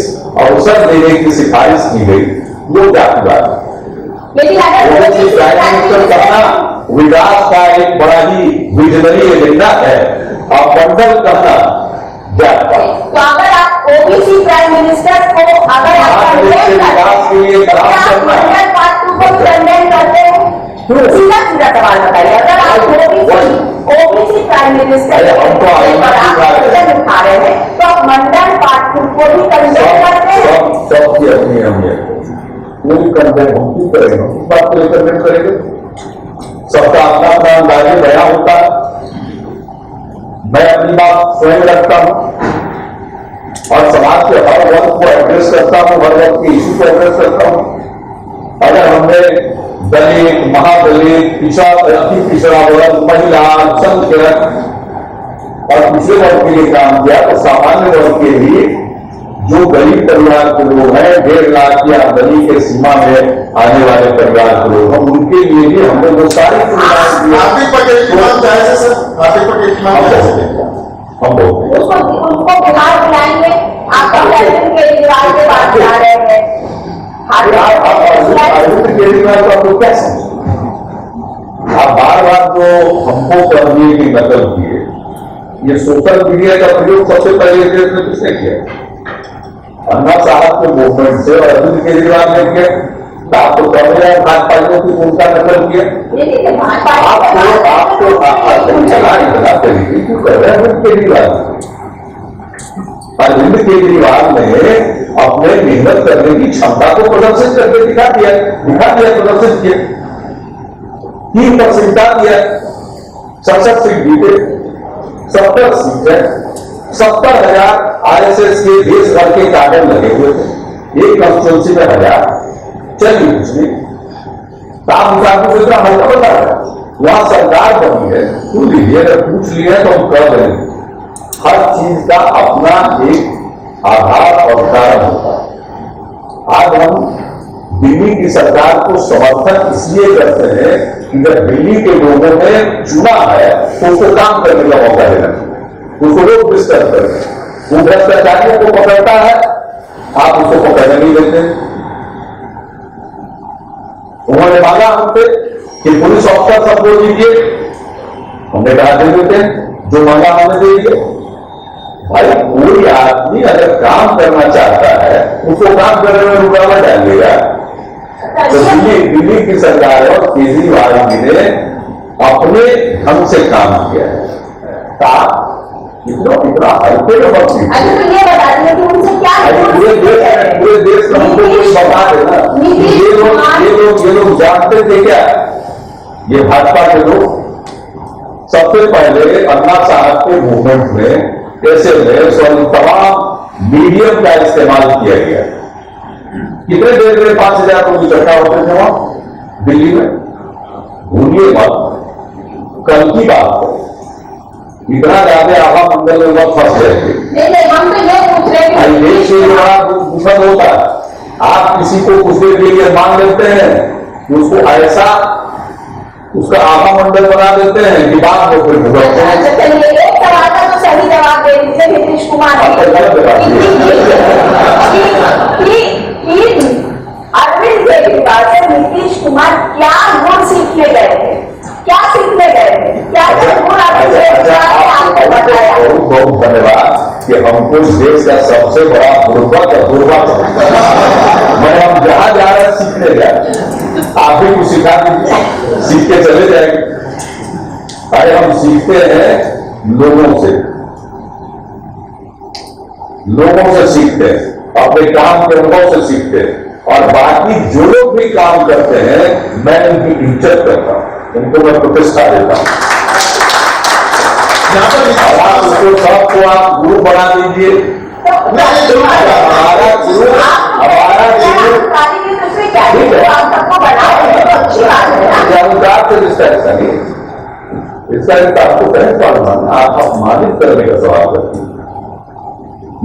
अवसर देने की सिफारिश की गई वो जातिवाद। लेकिन ओबीसी प्राइम मिनिस्टर कहना विकास का एक बड़ा ही विजनरी एजेंडा है, और मंडल कहना जातिवाद। तो अगर आप ओबीसी प्राइम मिनिस्टर को अगर आप विकास के लिए काम करना है। मंडल पार्टी को कंडेम करते हैं, सीधा सीधा सवाल बताइए। अगर आप ओबीसी प्राइम मिनिस्टर उठा रहे हैं तो आप मंडल पार्टी को भी कंडेम करते हैं। सबकी अपनी अहमियत है, पूरी कंडेम हम क्यों करेंगे, हम बात को लेकर कंडेम करेंगे। सबका अपना अपना अंदाजे बयां होता है। मैं अपनी बात स्वयं रखता हूं और समाज के हर वर्ग को एड्रेस करता हूं, हर वर्ग के इशू को एड्रेस करता हूं। अगर हमने दलित, महादलित, पिछड़ा, अति पिछड़ा वर्ग, महिला, अल्पसंख्यक और पिछड़े वर्ग के लिए काम किया, तो सामान्य वर्ग के लिए जो गरीब परिवार के लोग हैं, 1.5 लाख की आमदनी के सीमा में आने वाले परिवार के लोग हैं, उनके लिए भी हमने वो सारी हार्दिक पटेल की बात जायज है सर, हार्दिक पटेल की बात जायज है। हम बोलते हैं उसको बिहार बुलाएंगे। आप अरविंद केजरीवाल के पास जा रहे हैं। अरविंद केजरीवाल को आपको क्या समझ, आप बार बार जो हमको करने की नकल किए, ये सोशल मीडिया का प्रयोग सबसे पहले देश में किसने किया? अन्ना साहब के मूवमेंट से और अरविंद केजरीवाल ने किया। तो आप तो कर रहे हैं भाजपाइयों की उनका नकल किया। आपको चला क्यों कर रहे हैं अरविंद केजरीवाल? अरविंद केजरीवाल ने अपने मेहनत करने की क्षमता को प्रदर्शित करके दिखा दिया, प्रदर्शित किया। 3% दिया, 67 सीट जीते, 70 सीट है, 70,000 आरएसएस के देश भर के कार्डन लगे हुए थे, एक कंस्टिट्यूंसी में 1000। चलिए कुछ नहीं, काम हिसाब से इतना हल्का बता रहा है। वहां सरकार बनी है, सुन लीजिए, अगर पूछ लिया तो हम कर देंगे। हर चीज का अपना एक आधार और कारण होता है। आज हम दिल्ली की सरकार को समर्थन इसलिए करते हैं कि जब दिल्ली के लोगों ने चुना है तो उसको काम करने का मौका देना चाहिए, उसको लोग डिस्टर्ब करते हैं। वो भ्रष्टाचारियों को पकड़ता है, आप उसको पकड़ने नहीं देते। उन्होंने मांगा हमसे कि पुलिस ऑफिसर सबको दीजिए, हमने कहा दे देते हैं, जो मांगा हमने दे दिए। भाई कोई आदमी अगर काम करना चाहता है उसको काम करने में रुकावट डालेगा। तो दिल्ली की सरकार और केजरीवाल जी ने अपने ढंग से काम किया है। इतना हल्के में मत कीजिए। अच्छा, तो ये बता दीजिए कि उनसे क्या पूरे देश में हमको कुछ बता देना। ये लोग जानते थे क्या? ये भाजपा के लोग सबसे पहले अन्ना साहब के मूवमेंट में एसएमएस और तमाम मीडियम का इस्तेमाल किया गया। कितने देर में 5,000 लोग इकट्ठा होते थे वहां दिल्ली में? भूलिए मत, कल की बात है। इतना ज्यादा आभा मंडल में मत फंस गए थे। नहीं, हम तो ये पूछ रहे हैं देश से बड़ा दुश्मन होता है। आप किसी को कुछ देर के लिए मान लेते हैं, उसको ऐसा उसका आभा मंडल बना देते हैं कि बाद में फिर भुगतते हैं। अच्छा, चलिए एक सवाल का तो सही जवाब दे दीजिए नीतीश कुमार अरविंद केजरीवाल से नीतीश कुमार क्या गुण सीखने गए थे? क्या सीखने गए थे? क्या गुण अरविंद केजरीवाल ने आपको बताया? बहुत बहुत धन्यवाद कि हमको इस देश का सबसे बड़ा गुर्बत मैं हम जहां जा रहे हैं सीखने जाए, आप भी कुछ सिखा दीजिए, सीख के चले जाएंगे। अरे हम सीखते हैं लोगों से सीखते हैं, अपने काम के अनुभव से सीखते हैं। और बाकी जो लोग भी काम करते हैं मैं उनकी इज्जत करता हूं, उनको मैं प्रतिष्ठा देता हूं। आप उसको सबको आप गुरु बना दीजिए। हमारा गुरु से रिश्ता ऐसा नहीं, इसका आपको कहें सवाल आप अपमानित करने का सवाल करते हैं।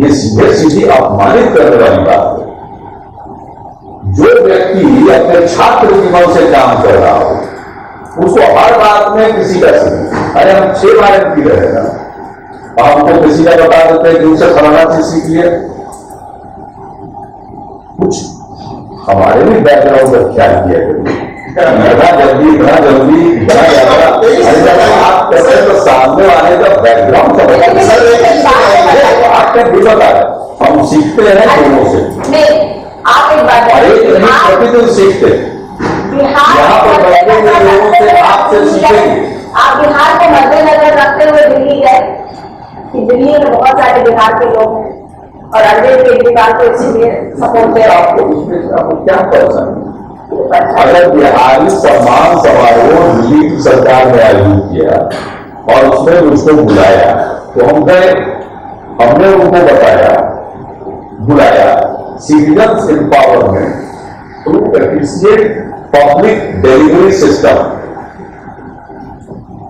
ये सीधे सीधी अपमानित करने वाली बात है। जो व्यक्ति अपने छात्र जीवन से काम कर रहा हो उसको हर बात में किसी का सीख, अरे हम 6 बार की रहे ना, हमको किसी का बता देते हैं कि उनसे फलाना चीज सीख लिया। कुछ हमारे भी बैकग्राउंड का ख्याल किया करिए। इतना जल्दी इतना ज्यादा आप कहते हैं तो सामने वाले का बैकग्राउंड आपका दिक्कत है। हम सीखते हैं लोगों से। आप एक बात प्रतिदिन सीखते यहाँ पर बैठे हुए लोगों से आपसे सीखेंगे। आप बिहार को मद्देनजर रखते हुए दिल्ली गए कि दिल्ली में बहुत सारे बिहार के लोग हैं और अरविंद केजरीवाल को इसीलिए सपोर्ट दे आपको क्या कर सकते? अगर बिहारी सम्मान समारोह दिल्ली की सरकार ने आयोजित किया और उसमें मुझको बुलाया तो हम गए, हमने उनको बताया, बुलाया citizen empowerment through efficient public delivery system,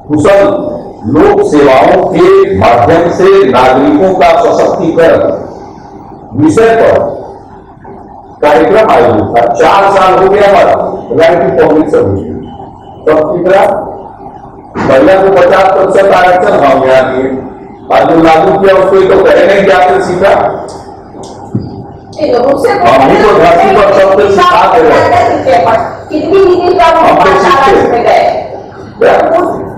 कुशल लोक सेवाओं के माध्यम से नागरिकों का सशक्तिकरण विषय पर कार्यक्रम आयोजित था। 4 साल हो गया हमारा राइट टू पब्लिक सर्विस। तब कितना महिला को 50% आरक्षण हम यहाँ दिए, और जो लागू किया उसको तो कहे नहीं कि आपने सीखा, हम ही तो धरती पर सबसे सिखा दे रहे हैं। कितनी नीति का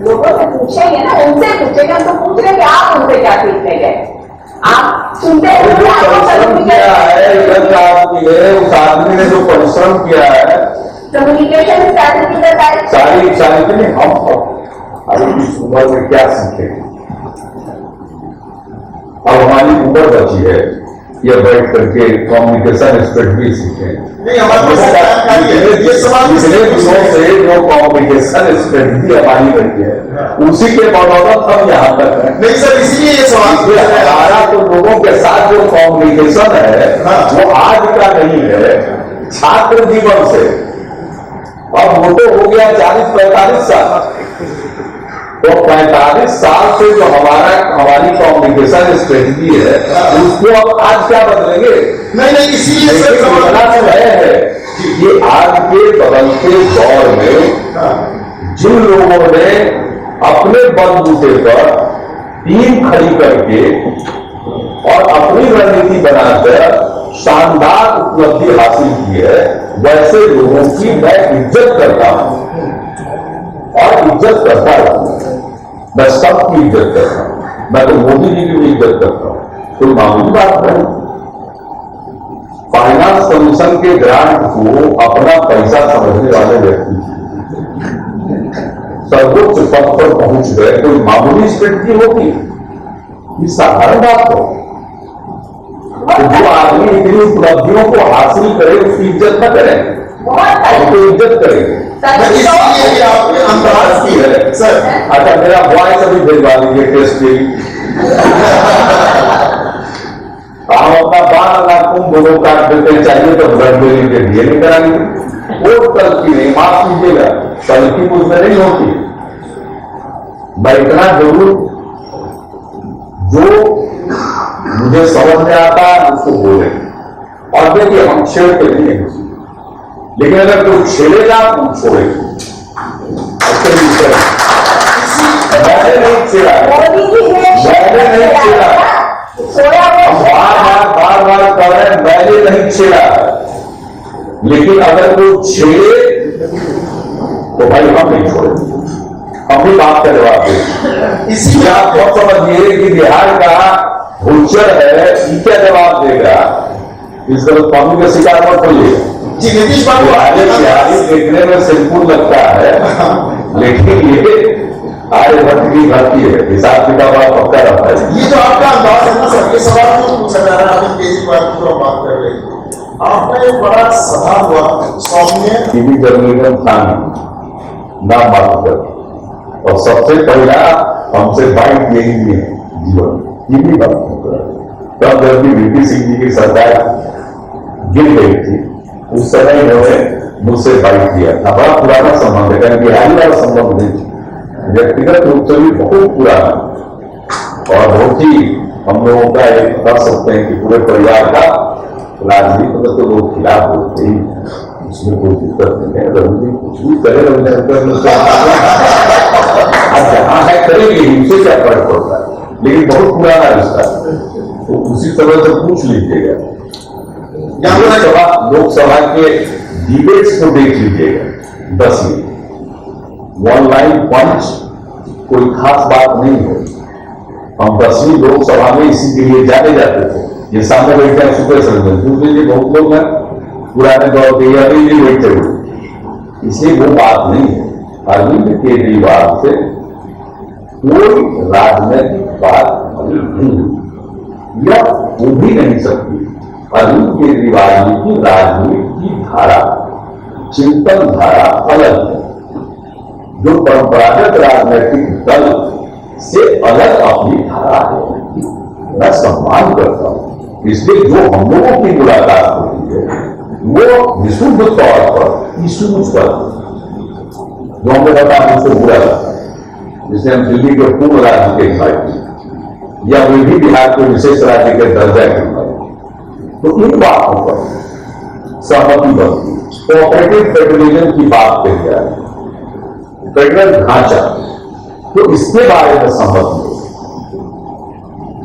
लोगों से पूछेंगे ना, उनसे पूछेंगे, हम तो पूछ रहे कि आप उनसे क्या सीखने गए? आप सुनते परिश्रम किया है उस आदमी ने जो परिश्रम किया है, कम्युनिकेशन सारी के लिए हम अभी इस उम्र में क्या सीखेंगे? अब हमारी उम्र बची है, ये बैठ करके कम्युनिकेशन स्ट्रेटजी सीखें। पिछले दिनों से जो कम्युनिकेशन स्ट्रेटजी हमारी बनी है उसी के बदौलत हम यहाँ तक है। नहीं सर, इसीलिए ये सवाल हमारा तो लोगों के साथ जो कम्युनिकेशन है वो आज का नहीं है, छात्र जीवन से। अब वो तो हो गया 40-45 साल, तो 45 साल से जो हमारी कम्युनिकेशन स्ट्रेटजी है उसको अब आज क्या बदलेंगे? नहीं, इसीलिए है कि आज के बदलते दौर में जिन लोगों ने अपने बलबूते पर टीम खड़ी करके और अपनी रणनीति बनाकर शानदार उपलब्धि हासिल की है, वैसे लोगों की मैं इज्जत करता हूं और इज्जत करता हूं। मैं सबकी इज्जत करता हूं, मैं तो मोदी जी की भी इज्जत करता हूं, कोई मामूली बात नहीं। फाइनेंस कमीशन के ग्रांट को अपना पैसा समझने वाले व्यक्ति सर्वोच्च पद पर पहुंच गए, कोई मामूली स्ट्रेटजी होगी? ये साधारण बात हो। तो जो आदमी इतनी उपलब्धियों को हासिल करे उसकी इज्जत न करें, उसको इज्जत करेंगे। इसलिए भी आपने अंदाज की है सर। अच्छा, मेरा वॉइस अभी भिजवा दीजिए टेस्ट के लिए। हम अपना 12 लाख कुंभ लोगों काट देते हैं, चाहिए तो ब्लड डोनेशन के लिए नहीं कराएंगे। वो तलकी नहीं, माफ कीजिएगा, तलकी मुझमें नहीं होती। मैं इतना जरूर जो मुझे समझ में आता है उसको बोले। और देखिए, हम छेड़ते नहीं है किसी, लेकिन अगर कोई छेड़ेगा तो छोड़ेगा। मैंने नहीं छेड़ा, मैंने नहीं छेड़ा, बार बार कह रहे हैं मैंने नहीं छेड़ा। लेकिन अगर कोई छेड़े तो भाई हम नहीं छोड़ेंगे, हम भी बात का जवाब देंगे। इसलिए आप बहुत समझिए कि बिहार का भूचर है, क्या जवाब देगा? इस गलतफहमी का शिकार मत होइए। जी नीतीश बाबू, बिहारी देखने में सिंपल लगता है, लेकिन ये आर्यभट्ट की भर्ती है, हिसाब किताब पक्का रहता है। ये जो आपका अंदाज है ना सर, ये सवाल क्यों पूछा जा रहा है? अभी केजरीवाल की जो बात कर रहे हैं, आपका एक बड़ा सभा हुआ सौम्य टीवी जर्नलिज्म था नाम मात्र, और सबसे पहला हमसे बाइक यही है जीवन, टीवी बात। तब जब भी वीपी सिंह जी की सरकार गिर गई थी, उस समय इन्होंने मुझसे बाइक दिया था। बड़ा पुराना संबंध है, बिहारी वाला संबंध नहीं, व्यक्तिगत रूप से भी बहुत पुराना और बहुत ही हम लोगों का एक कह सकते हैं कि पूरे परिवार का राजनीति में तो लोग खिलाफ होते ही, उसमें कोई दिक्कत नहीं है। रवि कुछ भी करे, जहां है करेंगे, उसे क्या फर्क पड़ता है, लेकिन बहुत पुराना रिश्ता है, तो उसी तरह से पूछ लीजिएगा। लोकसभा के डिबेट्स को देख लीजिएगा, 10 मिनट वन लाइन पंच, कोई खास बात नहीं है। हम 10वीं लोकसभा में इसी के लिए जाने जाते थे। ये सामने बैठे हैं सुपर सर्जन, पूछ लीजिए, बहुत लोग हैं पुराने दौर के अभी भी बैठे हुए, इसलिए वो बात नहीं है। अरविंद केजरीवाल से कोई राजनैतिक बात नहीं हुई या हो भी नहीं सकती। अरविंद केजरीवाल जी की राजनीति की धारा, चिंतन धारा अलग है, जो परंपरागत राजनीतिक दल से अलग अपनी धारा है। मैं सम्मान करता हूं, इसलिए जो हम लोगों की मुलाकात होती है वो विशुद्ध तौर पर इशूज पर, जो हमें बता मुझको बुरा लगता है, जिसे हम दिल्ली के पूर्ण राज्य के खिलाफ या वे भी बिहार के विशेष राज्य के दर्जा के खिलाफ, तो इन बातों पर सहमति बनती। कोऑपरेटिव फेडरलिज्म की बात कही जा रही है, फेडरल ढांचा, तो इसके बारे में सहमति हो।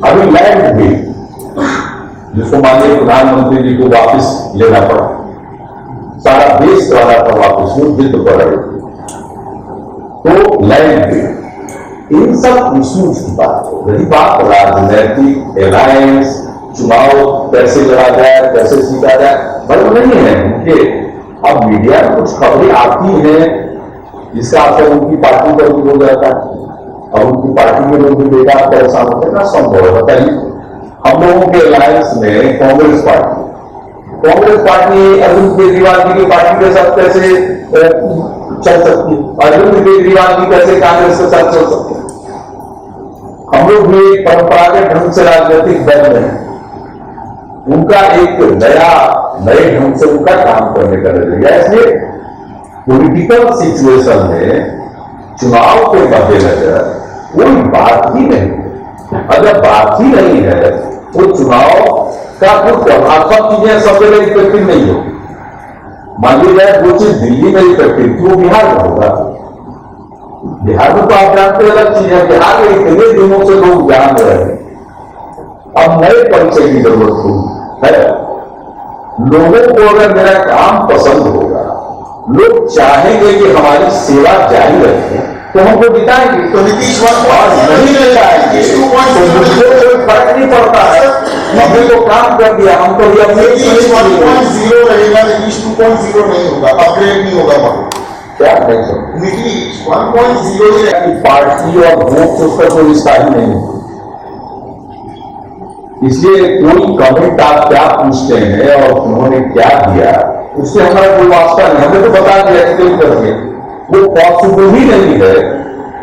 अभी लैंड बिल, जिसको माननीय प्रधानमंत्री जी को वापस लेना पड़ा, सारा देश का रहा था वापस, वो जिद पर रहे थे, तो लैंड बिल, इन सब इश्यूज की बात हो रही। बात राजनैतिक एलायंस, चुनाव कैसे लड़ा जाए, कैसे जीता जाए, पर नहीं है उनके। अब मीडिया में कुछ खबरें आती हैं जिसका असर उनकी पार्टी पर भी हो जाता है, और उनकी पार्टी के लोग भी बेकार परेशान होते हैं। संभव है, बताइए। हम लोगों के अलायंस में कांग्रेस पार्टी अरविंद केजरीवाल जी की पार्टी के साथ कैसे चल सकती है? अरविंद केजरीवाल जी कैसे कांग्रेस के साथ चल सकते हैं? हम लोग भी एक परंपरागत ढंग से राजनीतिक दल में उनका एक नए ढंग से उनका काम करने का नजरिया, इसलिए पॉलिटिकल सिचुएशन में चुनाव के मद्देनजर कोई बात ही नहीं है। अगर बात ही नहीं है तो चुनाव का कुछ प्रभावक चीजें सबसे इफेक्टिव नहीं होगी। मान लीजिए जो चीज दिल्ली में इफेक्टिव थी वो बिहार में होगा। बिहार में तो आप जानते हैं अलग चीज है, बिहार में इतने दिनों से लोग जान रहे हैं, अब नए परिचय की जरूरत हुई है। लोगों को अगर मेरा काम पसंद होगा, लोग चाहेंगे कि हमारी सेवा जारी रखें, तो हमको जिताएंगे। तो नीतीश नहीं जिताएंगे तो मुझको कोई फर्क नहीं पड़ता है, हमने तो काम कर दिया, हम तो ये नीतीश 1.0 रहेगा, नीतीश 2.0 नहीं होगा, अपग्रेड नहीं होगा मॉडल। क्या नहीं सकते। नीतीश 1.0 ही रहेगा। पार्टी और वोट से उसका कोई रिश्ता ही नहीं है। इसलिए कोई कमेंट आप क्या पूछते हैं और उन्होंने क्या दिया, उससे हमारा कोई वास्ता नहीं। हमने तो बता दिया एक्सप्लेन करके, वो पॉसिबल ही नहीं है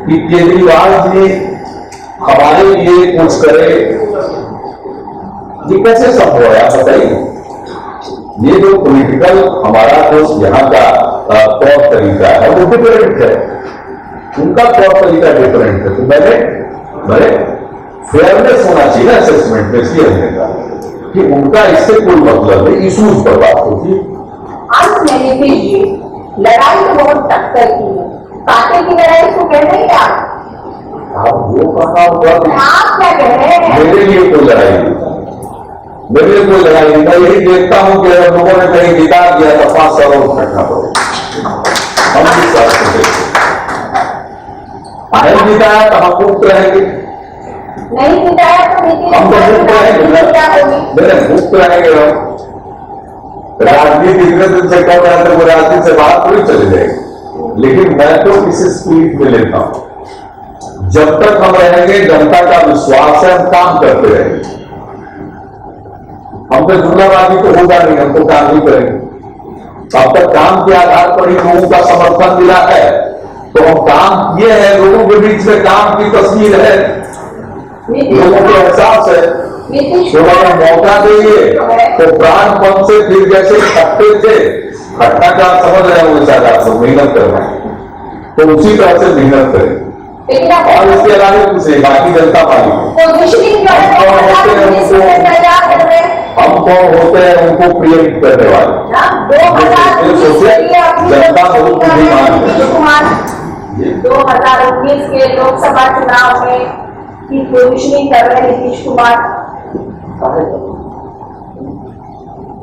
कि केजरीवाल जी हमारे लिए कुछ करे। ये कैसे संभव है आप बताइए। ये जो पॉलिटिकल हमारा जो यहाँ का तौर तरीका है वो डिफरेंट है, उनका तौर तरीका डिफरेंट है। तो मैंने फेयरनेस होना चाहिए ना असेसमेंट में, इसलिए हमने कहा कि उनका इससे कोई मतलब नहीं, इशूज पर बात होती है। अंत में नीतीश जी, लड़ाई तो बहुत टक्कर की है, कांटे की लड़ाई को कह रहे हैं आप वो कहा होगा, आप क्या कह रहे हैं? मेरे लिए कोई लड़ाई नहीं, मेरे लिए कोई लड़ाई नहीं। मैं यही देखता हूं कि अगर लोगों ने कहीं जिता दिया तो 5 साल और बैठना पड़ेगा। हम किस साल से नहीं जिताया तो हम मुक्त रहेंगे, नहीं जिताया तो नीतीश हम तो मुक्त रहेंगे, क्या होगी? मेरे मुक्त रहेंगे हम। राजनीति इतने दिन से कर रहे थे, वो राजनीति से बाहर थोड़ी चले जाएंगे। लेकिन मैं तो किसी स्पीड में लेता हूं, जब तक हम रहेंगे जनता का विश्वास है, हम काम करते रहेंगे। हम पे जुमलाबाजी तो होगा नहीं, हम तो काम ही करेंगे। अब तक काम के आधार पर ही लोगों का समर्थन मिला है, तो हम काम किए हैं, लोगों के बीच में काम की तस्वीर है, लोगों को एहसास है। थोड़ा सा मौका देंगे तो प्राणपन से फिर जैसे खट्टे थे, खट्टा का समझ रहे हो शायद आप लोग मेहनत करना है, तो उसी तरह से मेहनत करें। और इसके अलावा कुछ नहीं, बाकी जनता पार्टी हम कौन होते हैं उनको प्रियम करने वाले। सोचे जनता बहुत बुद्धिमान है। 2019 के लोकसभा चुनाव में की पोजिशनिंग कर रहे नीतीश कुमार,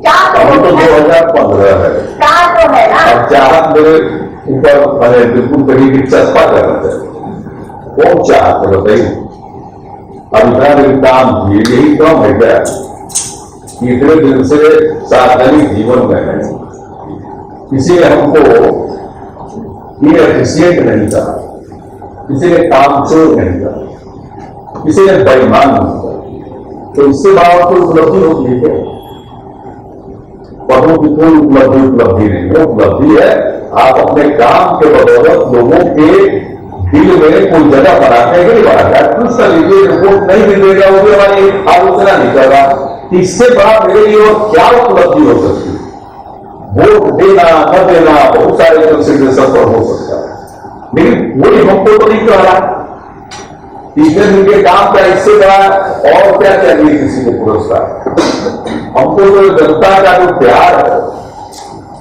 क्या तो अभी तो 2015 है, क्या तो है ना? अब चाहत मेरे ऊपर मैंने बिल्कुल कहीं भी चस्पा करना चाहिए। कौन चाहत है बताइए? अब इतना दिन काम किए, यही कम है क्या? इतने दिन से सार्वजनिक जीवन में है, किसी ने हमको ये एफिशिएंट नहीं कहा, किसी ने काम चोर नहीं कहा, किसी ने बेईमान नहीं कहा। तो इससे बात कोई उपलब्धि होती है क्या? पदों की कोई उपलब्धि नहीं है। उपलब्धि है आप अपने काम के बदौलत लोगों के दिल में कोई जगह बनाते हैं कि नहीं बनाते। कुछ कर लीजिए, रिपोर्ट नहीं मिलेगा, वो भी हमारी आलोचना नहीं कर रहा। इससे बड़ा मेरे लिए और क्या उपलब्धि हो सकती है? वोट देना न देना बहुत सारे कंसिडरेशन पर हो सकता है, लेकिन वही हमको तो नहीं कह रहा। तीसरे दिन के काम का इससे बड़ा और क्या चाहिए किसी को पुरस्कार? हमको जो जनता का जो प्यार है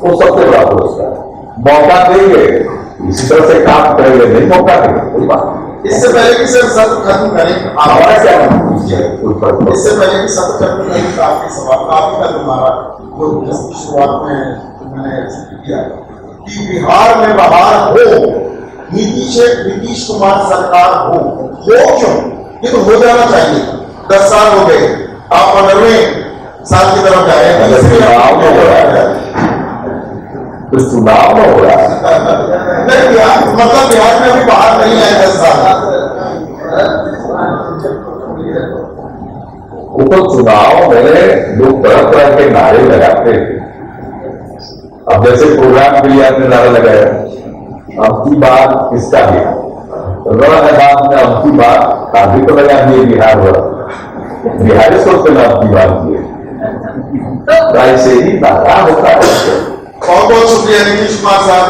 वो सबसे बड़ा पुरस्कार है। मौका देंगे, इसी तरह से काम करेंगे, नहीं मौका देंगे कोई बात। इससे पहले कि सर सत्र खत्म करें, हमारा क्या इससे पहले कि सत्र खत्म करें तो आपके सवाल काफी का हमारा जो इसकी शुरुआत में मैंने किया कि बिहार में बहार हो, नीतीश कुमार सरकार हो क्यों? ये तो हो जाना चाहिए। 10 साल हो गए, आप 15वें साल की तरफ जा रहे हैं, चुनाव में हो रहा है, तो चुनाव में हो रहा है। नहीं बिहार, मतलब बिहार में अभी बाहर नहीं आए 10 साल। वो तो चुनाव में लोग तरह तरह के नारे लगाते थे। अब जैसे प्रोग्राम के लिए आपने नारा लगाया, अब की बात किसका है? बाद में अब की बात आगे तो लगा दिए बिहार वाला, बिहारी सोचते ना अब की बात किए, तो ऐसे ही नारा होता है। बहुत बहुत शुक्रिया नीतीश कुमार साहब।